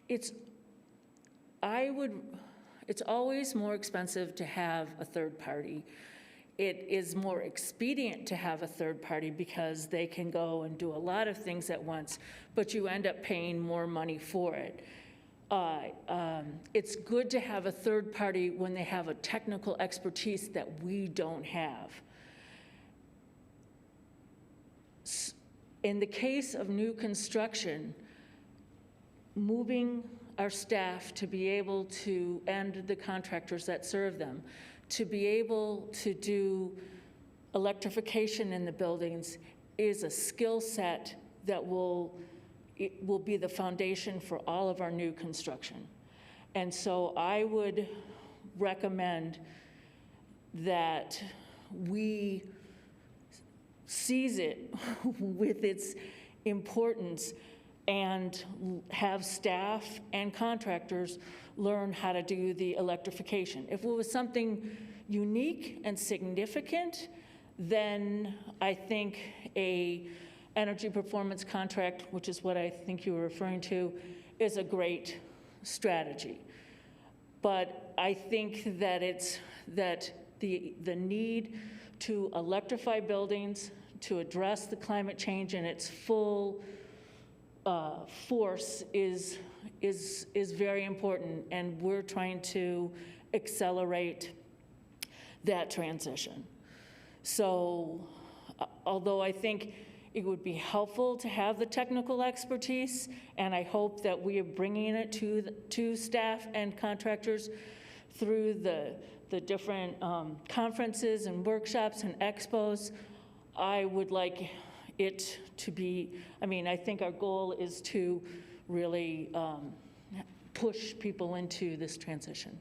it's always more expensive to have a third party. It is more expedient to have a third party because they can go and do a lot of things at once, but you end up paying more money for it. It's good to have a third party when they have a technical expertise that we don't have. In the case of new construction, moving our staff to be able to, and the contractors that serve them, to be able to do electrification in the buildings is a skill set that will be the foundation for all of our new construction. And so I would recommend that we seize it with its importance and have staff and contractors learn how to do the electrification. If it was something unique and significant, then I think a energy performance contract, which is what I think you were referring to, is a great strategy. But I think that the need to electrify buildings, to address the climate change in its full force is very important, and we're trying to accelerate that transition. So although I think it would be helpful to have the technical expertise, and I hope that we are bringing it to staff and contractors through the different conferences and workshops and expos, I would like it to be, I mean, I think our goal is to really push people into this transition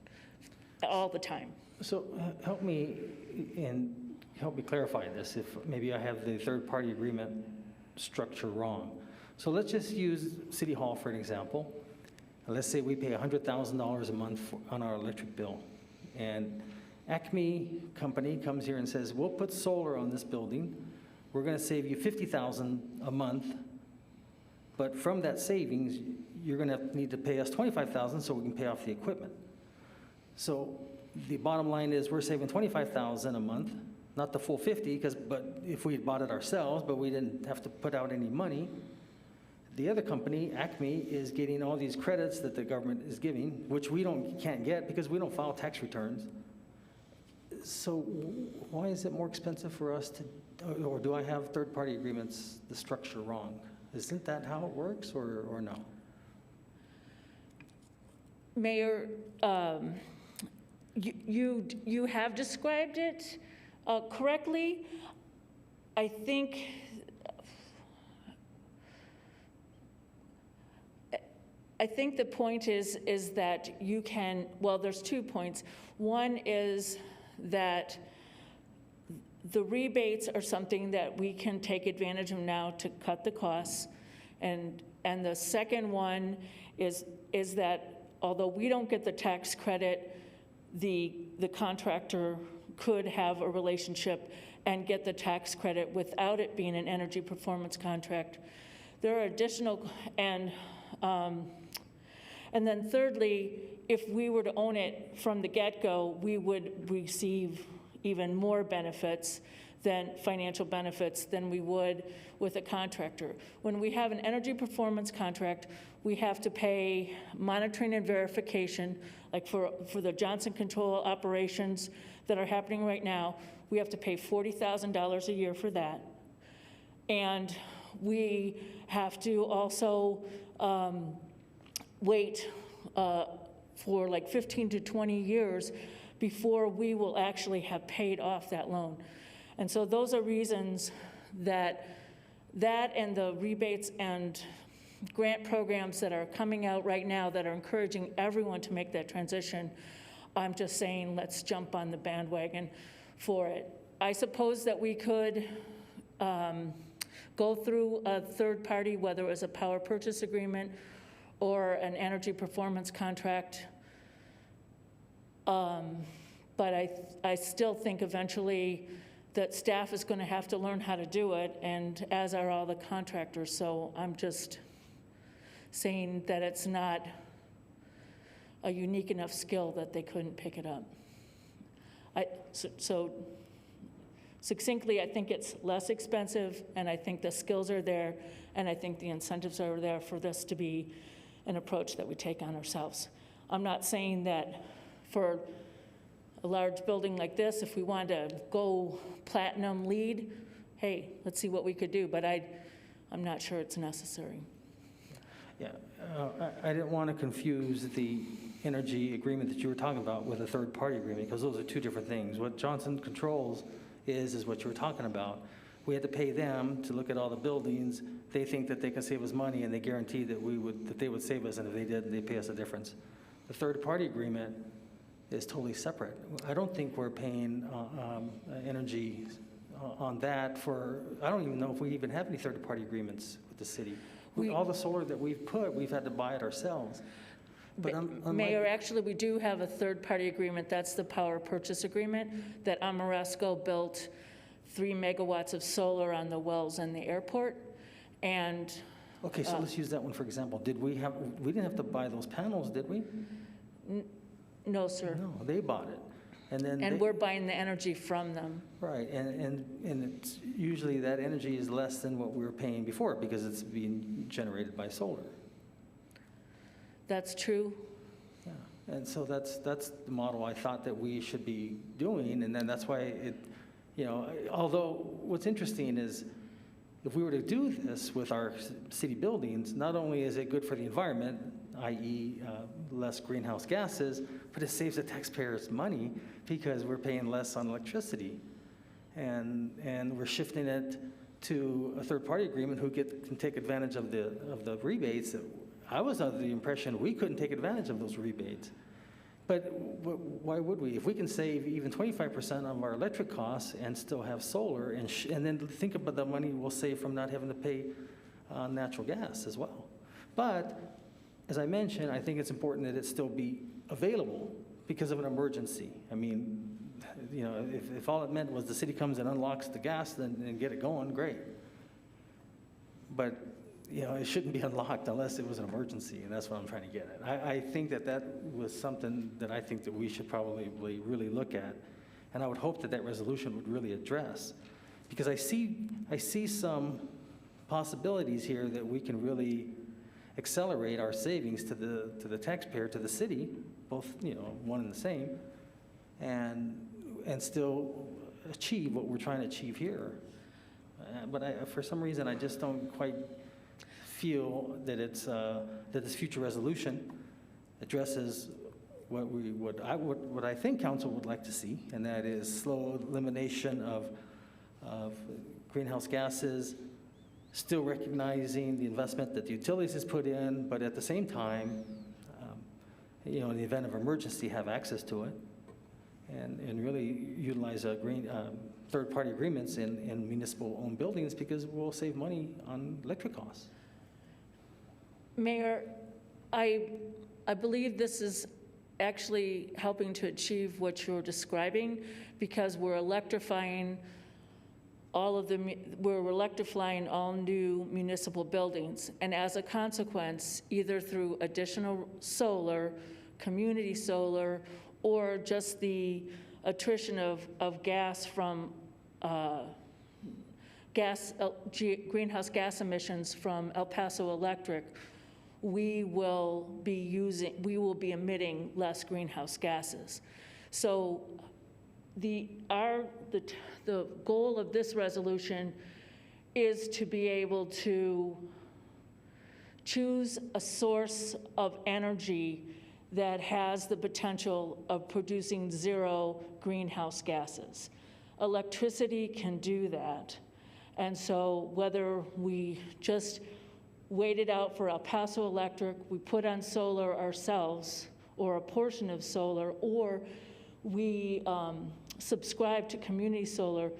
all the time. So help me clarify this, if maybe I have the third-party agreement structure wrong. So let's just use City Hall for an example. Let's say we pay $100,000 a month on our electric bill. And Acme Company comes here and says, we'll put solar on this building. We're going to save you $50,000 a month. But from that savings, you're going to need to pay us $25,000 so we can pay off the equipment. So the bottom line is we're saving $25,000 a month, not the full 50, but if we had bought it ourselves, but we didn't have to put out any money. The other company, Acme, is getting all these credits that the government is giving, which we can't get because we don't file tax returns. So why is it more expensive for us to, or do I have third-party agreements, the structure wrong? Isn't that how it works, or no? Mayor, you have described it correctly. I think the point is that you can, well, there's 2 points. One is that the rebates are something that we can take advantage of now to cut the costs. And the second one is that although we don't get the tax credit, the contractor could have a relationship and get the tax credit without it being an energy performance contract. There are additional, and then thirdly, if we were to own it from the get-go, we would receive even more benefits financial benefits than we would with a contractor. When we have an energy performance contract, we have to pay monitoring and verification, like for the Johnson Control operations that are happening right now, we have to pay $40,000 a year for that. And we have to also wait for like 15 to 20 years before we will actually have paid off that loan. And so those are reasons that and the rebates and grant programs that are coming out right now that are encouraging everyone to make that transition, I'm just saying let's jump on the bandwagon for it. I suppose that we could go through a third party, whether it was a power purchase agreement or an energy performance contract. But I still think eventually that staff is going to have to learn how to do it, and as are all the contractors. So I'm just saying that it's not a unique enough skill that they couldn't pick it up. So succinctly, I think it's less expensive, and I think the skills are there, and I think the incentives are there for this to be an approach that we take on ourselves. I'm not saying that for a large building like this, if we wanted to go platinum LEED, hey, let's see what we could do, but I'm not sure it's necessary. Yeah, I didn't want to confuse the energy agreement that you were talking about with a third-party agreement, because those are two different things. What Johnson Controls is what you were talking about. We had to pay them to look at all the buildings. They think that they can save us money, and they guarantee that they would save us, and if they did, they pay us a difference. The third-party agreement is totally separate. I don't think we're paying energy on that for, I don't even know if we even have any third-party agreements with the city. All the solar that we've had to buy it ourselves. But Mayor, actually, we do have a third-party agreement. That's the power purchase agreement that Amoresco built 3 megawatts of solar on the wells in the airport. And okay, so let's use that one for example. We didn't have to buy those panels, did we? No, sir. No, they bought it. And we're buying the energy from them. Right, and it's usually that energy is less than what we were paying before because it's being generated by solar. That's true. Yeah, and so that's the model I thought that we should be doing, and then that's why although what's interesting is if we were to do this with our city buildings, not only is it good for the environment, i.e. Less greenhouse gases, but it saves the taxpayers money because we're paying less on electricity. and we're shifting it to a third-party agreement who can take advantage of the rebates. I was under the impression we couldn't take advantage of those rebates. But why would we? If we can save even 25% of our electric costs and still have solar, and then think about the money we'll save from not having to pay natural gas as well. But as I mentioned, I think it's important that it still be available because of an emergency. I mean, you know, if all it meant was the city comes and unlocks the gas and get it going, great. But, you know, it shouldn't be unlocked unless it was an emergency, and that's what I'm trying to get at. I think that was something that I think that we should probably really look at, and I would hope that resolution would really address, because I see some possibilities here that we can really accelerate our savings to the taxpayer, to the city, both, you know, one and the same, and still achieve what we're trying to achieve here. But for some reason, I just don't quite feel that that this future resolution addresses what I think council would like to see, and that is slow elimination of greenhouse gases, still recognizing the investment that the utilities has put in, but at the same time, you know, in the event of emergency, have access to it, and really utilize third-party agreements in municipal-owned buildings, because we'll save money on electric costs. Mayor, I believe this is actually helping to achieve what you're describing, because we're electrifying all new municipal buildings. And as a consequence, either through additional solar, community solar, or just the attrition of gas from greenhouse gas emissions from El Paso Electric, we will be emitting less greenhouse gases. So the goal of this resolution is to be able to choose a source of energy that has the potential of producing zero greenhouse gases. Electricity can do that. And so whether we just wait it out for El Paso Electric, we put on solar ourselves, or a portion of solar, or we subscribe to community solar,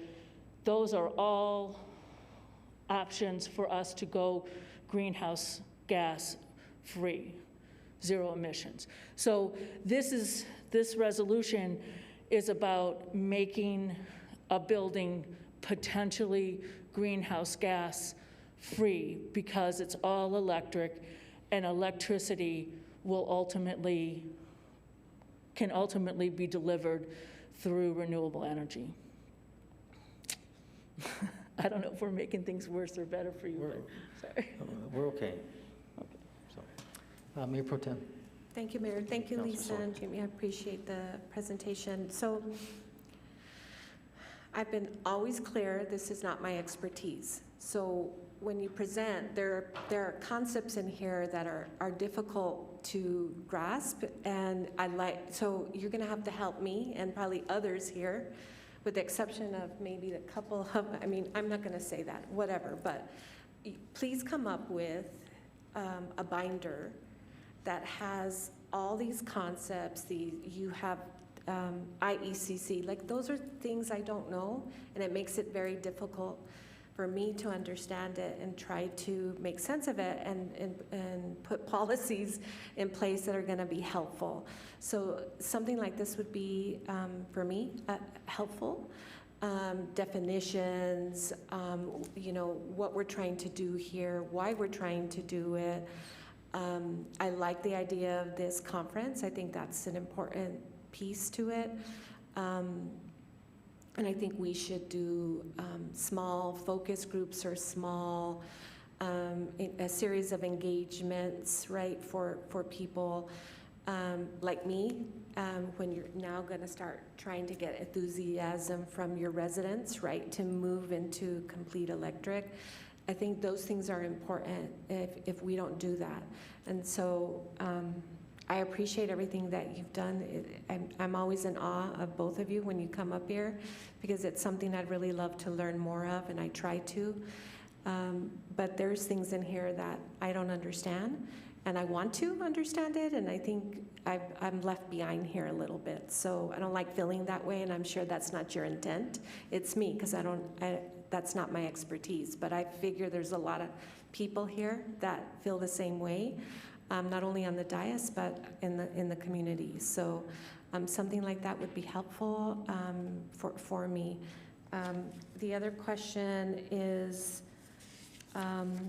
those are all options for us to go greenhouse gas free, zero emissions. So this resolution is about making a building potentially greenhouse gas free, because it's all electric, and electricity can ultimately be delivered through renewable energy. I don't know if we're making things worse or better for you, but sorry. We're okay. So, Mayor Pro Tem. Thank you, Mayor. Thank you, Councilor Lisa Sorry. and Jimmy. I appreciate the presentation. So I've been always clear, this is not my expertise. So when you present, there are concepts in here that are difficult to grasp, and so you're gonna have to help me and probably others here, with the exception of maybe a couple of, I mean, I'm not gonna say that, whatever, but please come up with a binder that has all these concepts. You have IECC, like those are things I don't know, and it makes it very difficult for me to understand it and try to make sense of it and put policies in place that are going to be helpful. So something like this would be, for me, helpful. Definitions, you know, what we're trying to do here, why we're trying to do it. I like the idea of this conference. I think that's an important piece to it. And I think we should do small focus groups or small, a series of engagements, right, for people like me, when you're now going to start trying to get enthusiasm from your residents, right, to move into complete electric. I think those things are important if we don't do that. And so I appreciate everything that you've done. I'm always in awe of both of you when you come up here, because it's something I'd really love to learn more of, and I try to. But there's things in here that I don't understand, and I want to understand it, and I think I'm left behind here a little bit. So I don't like feeling that way, and I'm sure that's not your intent. It's me, because that's not my expertise. But I figure there's a lot of people here that feel the same way, not only on the dais, but in the community. So something like that would be helpful for me. The other question is, let's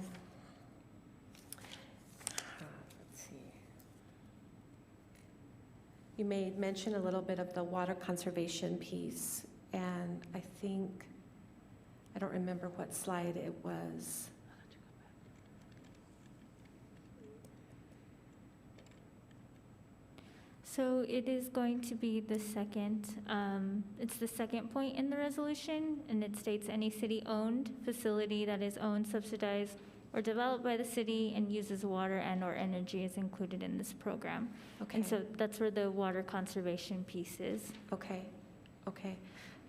see. You made mention a little bit of the water conservation piece, and I don't remember what slide it was. So it is going to be the second, it's the second point in the resolution, and it states any city-owned facility that is owned, subsidized, or developed by the city and uses water and/or energy is included in this program. Okay. And so that's where the water conservation piece is. Okay.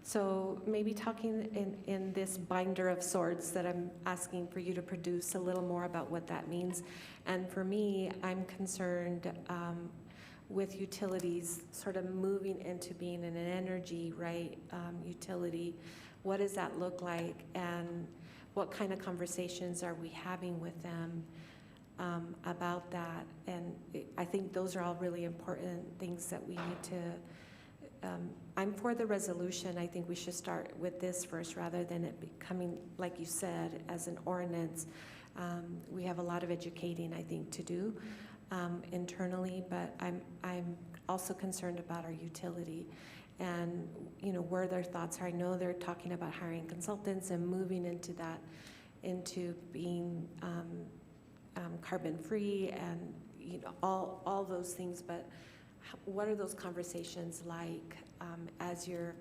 So maybe talking in this binder of sorts that I'm asking for you to produce a little more about what that means. And for me, I'm concerned with utilities sort of moving into being an energy, right, utility. What does that look like, and what kind of conversations are we having with them about that? And I think those are all really important things that we need to, I'm for the resolution. I think we should start with this first rather than it becoming, like you said, as an ordinance. We have a lot of educating, I think, to do internally, but I'm also concerned about our utility and where their thoughts are. I know they're talking about hiring consultants and moving into that, into being carbon free and all those things. But what are those conversations like as you're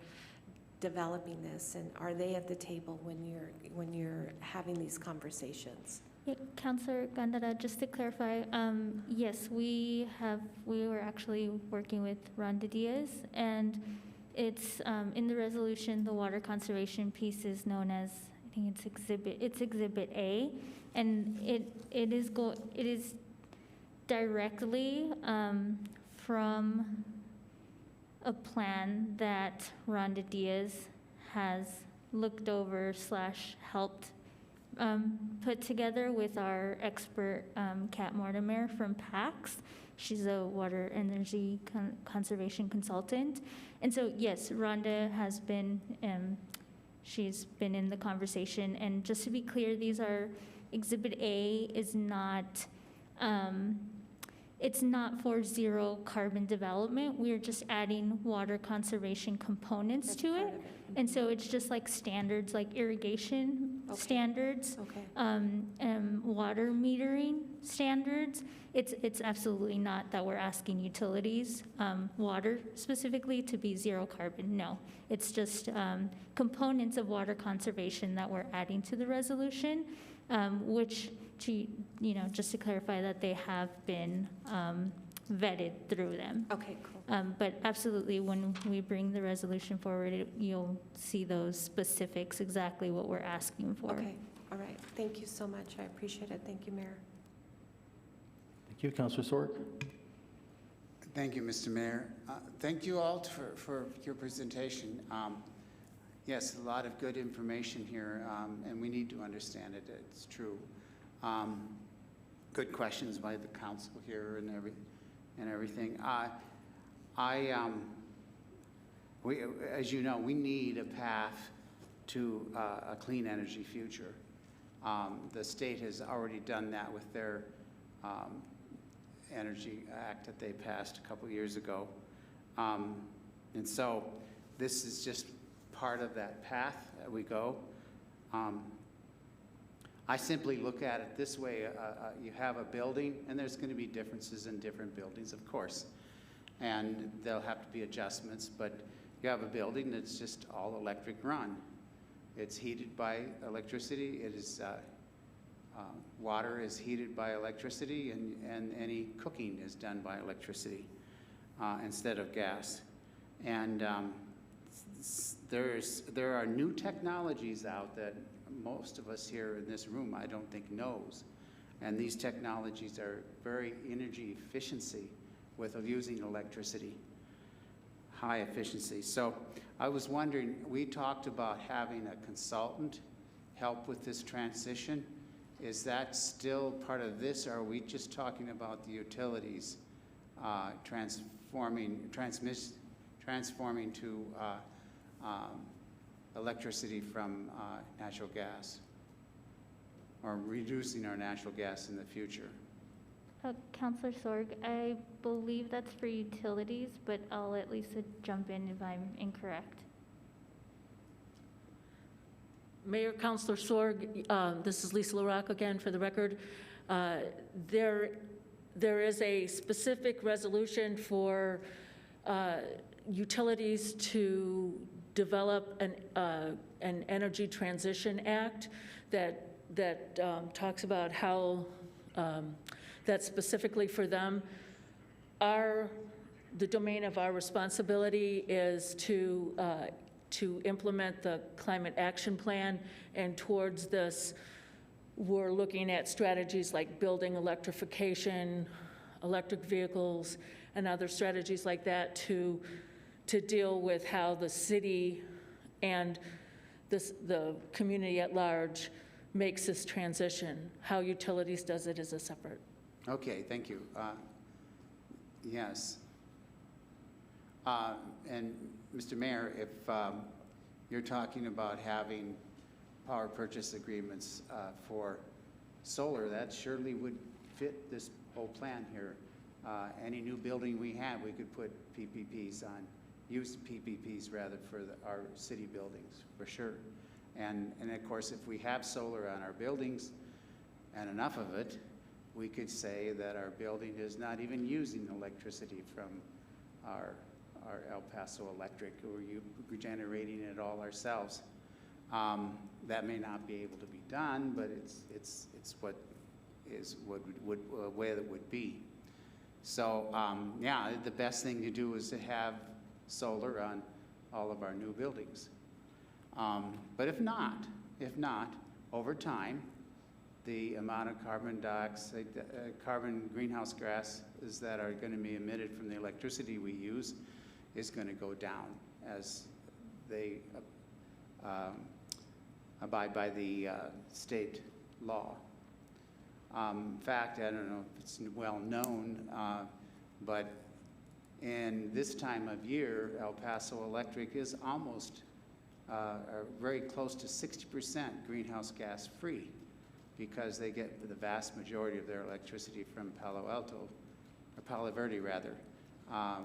developing this, and are they at the table when you're having these conversations? Yeah, Councilor Gandara, just to clarify, yes, we were actually working with Rhonda Diaz, and it's in the resolution, the water conservation piece is known as, I think it's Exhibit A, and it is directly from a plan that Rhonda Diaz has looked over / helped put together with our expert, Kat Mortimer from PAX. She's a water energy conservation consultant. And so, yes, Rhonda has been, she's been in the conversation. And just to be clear, these are, Exhibit A is not, it's not for zero carbon development. We're just adding water conservation components to it. And so it's just like standards, like irrigation standards, water metering standards. It's absolutely not that we're asking utilities, water specifically, to be zero carbon. No, it's just components of water conservation that we're adding to the resolution, which, just to clarify that they have been vetted through them. Okay, cool. But absolutely, when we bring the resolution forward, you'll see those specifics, exactly what we're asking for. Okay, all right. Thank you so much. I appreciate it. Thank you, Mayor. Thank you, Councilor Sorg. Thank you, Mr. Mayor. Thank you all for your presentation. Yes, a lot of good information here, and we need to understand it. It's true. Good questions by the council here and everything. As you know, we need a path to a clean energy future. The state has already done that with their Energy Act that they passed a couple years ago. And so this is just part of that path that we go. I simply look at it this way. You have a building, and there's going to be differences in different buildings, of course. And there'll have to be adjustments, but you have a building that's just all electric run. It's heated by electricity. It is water is heated by electricity and any cooking is done by electricity instead of gas. And there are new technologies out that most of us here in this room, I don't think, knows. And these technologies are very energy efficiency with using electricity, high efficiency. So I was wondering, we talked about having a consultant help with this transition. Is that still part of this, or are we just talking about the utilities transforming to electricity from natural gas, or reducing our natural gas in the future? Councilor Sorg, I believe that's for utilities, but I'll let Lisa jump in if I'm incorrect. Mayor, Councilor Sorg, this is Lisa LaRocque again for the record. There is a specific resolution for utilities to develop an Energy Transition Act that talks about how that's specifically for them. The domain of our responsibility is to implement the Climate Action Plan, and towards this, we're looking at strategies like building electrification, electric vehicles, and other strategies like that to deal with how the city and the community at large makes this transition. How utilities does it is a separate. Okay, thank you. Yes. And Mr. Mayor, if you're talking about having power purchase agreements for solar, that surely would fit this whole plan here. Any new building we have, we could put PPPs on, use PPPs rather for our city buildings, for sure. And of course, if we have solar on our buildings, and enough of it, we could say that our building is not even using electricity from our El Paso Electric, or we're generating it all ourselves. That may not be able to be done, but it's what way that would be. So yeah, the best thing to do is to have solar on all of our new buildings. But if not, over time, the amount of carbon dioxide, carbon greenhouse gases that are going to be emitted from the electricity we use is going to go down as they abide by the state law. In fact, I don't know if it's well known, but in this time of year, El Paso Electric is almost very close to 60% greenhouse gas free, because they get the vast majority of their electricity from Palo Alto, or Palo Verde rather,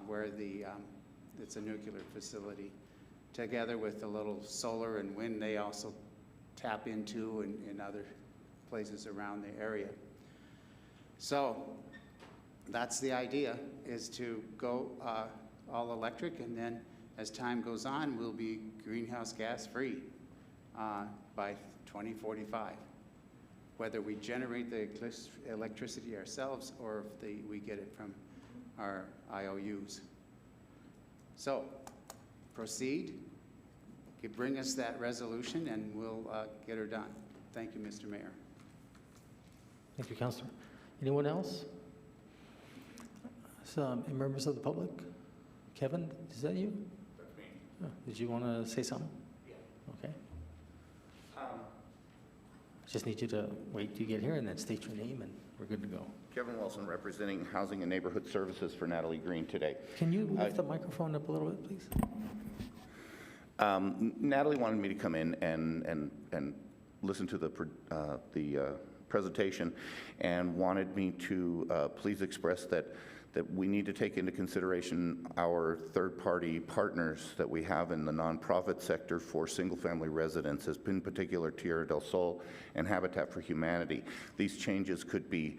where it's a nuclear facility. Together with the little solar and wind they also tap into in other places around the area. So that's the idea, is to go all electric, and then as time goes on, we'll be greenhouse gas free by 2045. Whether we generate the electricity ourselves or if we get it from our IOUs. So proceed, bring us that resolution, and we'll get her done. Thank you, Mr. Mayor. Thank you, Councilor. Anyone else? Some members of the public? Kevin, is that you? That's me. Oh, did you want to say something? Yeah. Okay. Just need you to wait till you get here and then state your name, and we're good to go. Kevin Wilson, representing Housing and Neighborhood Services for Natalie Green today. Can you lift the microphone up a little bit, please? Natalie wanted me to come in and listen to the presentation, and wanted me to please express that we need to take into consideration our third-party partners that we have in the nonprofit sector for single-family residences, in particular Tierra del Sol and Habitat for Humanity. These changes could be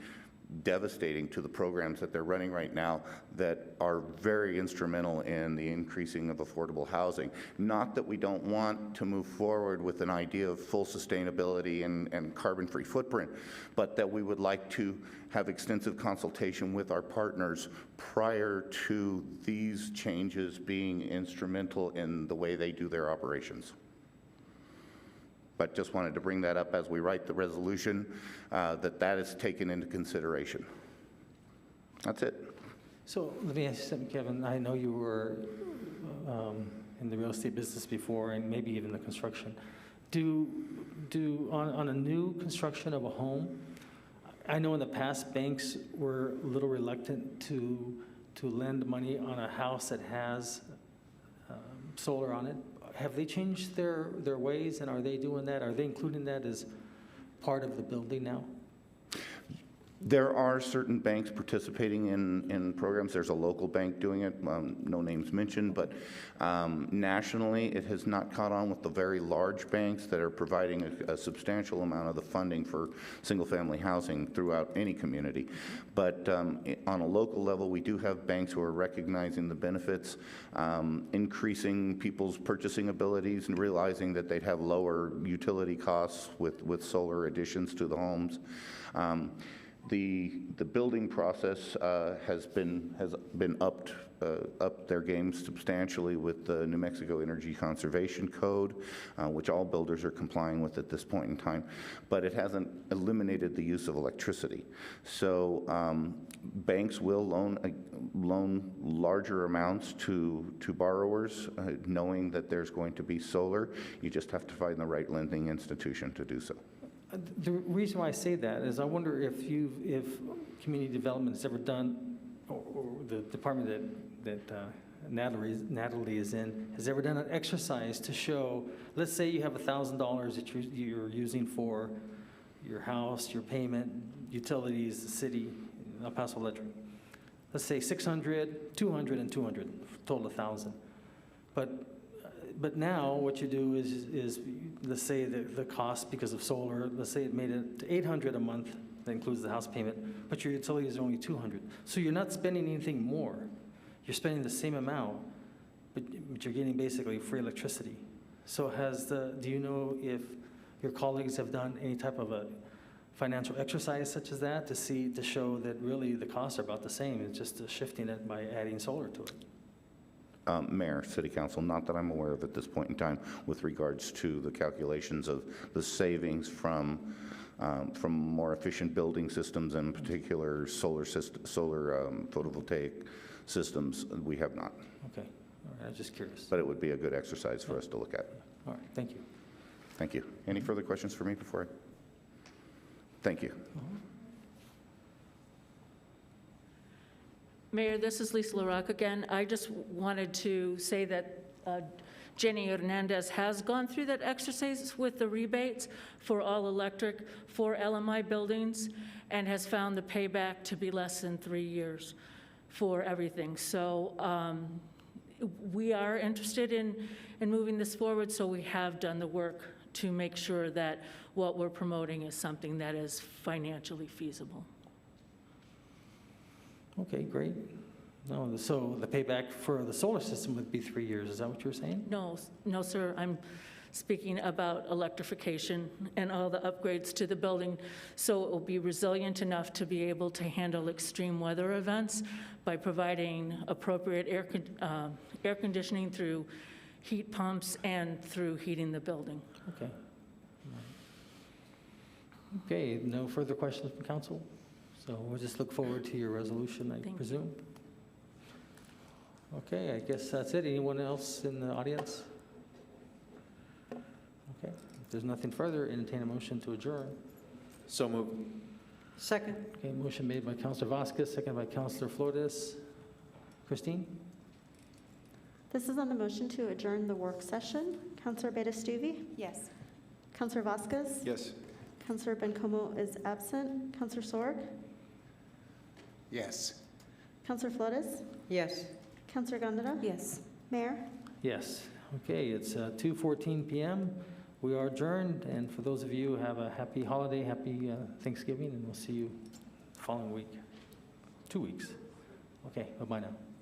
devastating to the programs that they're running right now that are very instrumental in the increasing of affordable housing. Not that we don't want to move forward with an idea of full sustainability and carbon-free footprint, but that we would like to have extensive consultation with our partners prior to these changes being instrumental in the way they do their operations. But just wanted to bring that up as we write the resolution, that is taken into consideration. That's it. So let me ask you something, Kevin. I know you were in the real estate business before, and maybe even the construction. On a new construction of a home, I know in the past banks were a little reluctant to lend money on a house that has solar on it. Have they changed their ways, and are they doing that? Are they including that as part of the building now? There are certain banks participating in programs. There's a local bank doing it, no names mentioned, but nationally it has not caught on with the very large banks that are providing a substantial amount of the funding for single-family housing throughout any community. But on a local level, we do have banks who are recognizing the benefits, increasing people's purchasing abilities and realizing that they'd have lower utility costs with solar additions to the homes. The building process has been upped their game substantially with the New Mexico Energy Conservation Code, which all builders are complying with at this point in time, but it hasn't eliminated the use of electricity. So banks will loan larger amounts to borrowers, knowing that there's going to be solar. You just have to find the right lending institution to do so. The reason why I say that is I wonder if community development has ever done, or the department that Natalie is in, has ever done an exercise to show, let's say you have $1,000 that you're using for your house, your payment, utilities, the city, El Paso Electric. Let's say 600, 200, and 200, total 1,000. But now what you do is let's say the cost because of solar, let's say it made it to $800 a month, that includes the house payment, but your utilities are only $200. So you're not spending anything more. You're spending the same amount, but you're getting basically free electricity. So do you know if your colleagues have done any type of a financial exercise such as that to show that really the costs are about the same? It's just shifting it by adding solar to it. Mayor, City Council, not that I'm aware of at this point in time with regards to the calculations of the savings from more efficient building systems, and in particular solar photovoltaic systems. We have not. Okay, all right, I was just curious. But it would be a good exercise for us to look at. All right, thank you. Thank you. Any further questions for me before I? Thank you. Mayor, this is Lisa LaRocque again. I just wanted to say that Jenny Hernandez has gone through that exercise with the rebates for all electric for LMI buildings and has found the payback to be less than 3 years for everything. So we are interested in moving this forward, so we have done the work to make sure that what we're promoting is something that is financially feasible. Okay, great. No, so the payback for the solar system would be 3 years. Is that what you were saying? No, sir. I'm speaking about electrification and all the upgrades to the building, so it will be resilient enough to be able to handle extreme weather events by providing appropriate air conditioning through heat pumps and through heating the building. Okay. Okay, no further questions from council? So we'll just look forward to your resolution, I presume. Okay, I guess that's it. Anyone else in the audience? Okay, if there's nothing further, entertain a motion to adjourn. So moved. Second. Okay, motion made by Councilor Vasquez, second by Councilor Flores. Christine? This is on the motion to adjourn the work session. Councilor Beda-Stuvey? Yes. Councilor Vasquez? Yes. Councilor Bencomo is absent. Councilor Sorg? Yes. Councilor Flores? Yes. Councilor Gondara? Yes. Mayor? Yes. Okay, it's 2:14 p.m. We are adjourned, and for those of you who have a happy holiday, happy Thanksgiving, and we'll see you following week? 2 weeks? Okay, bye-bye now.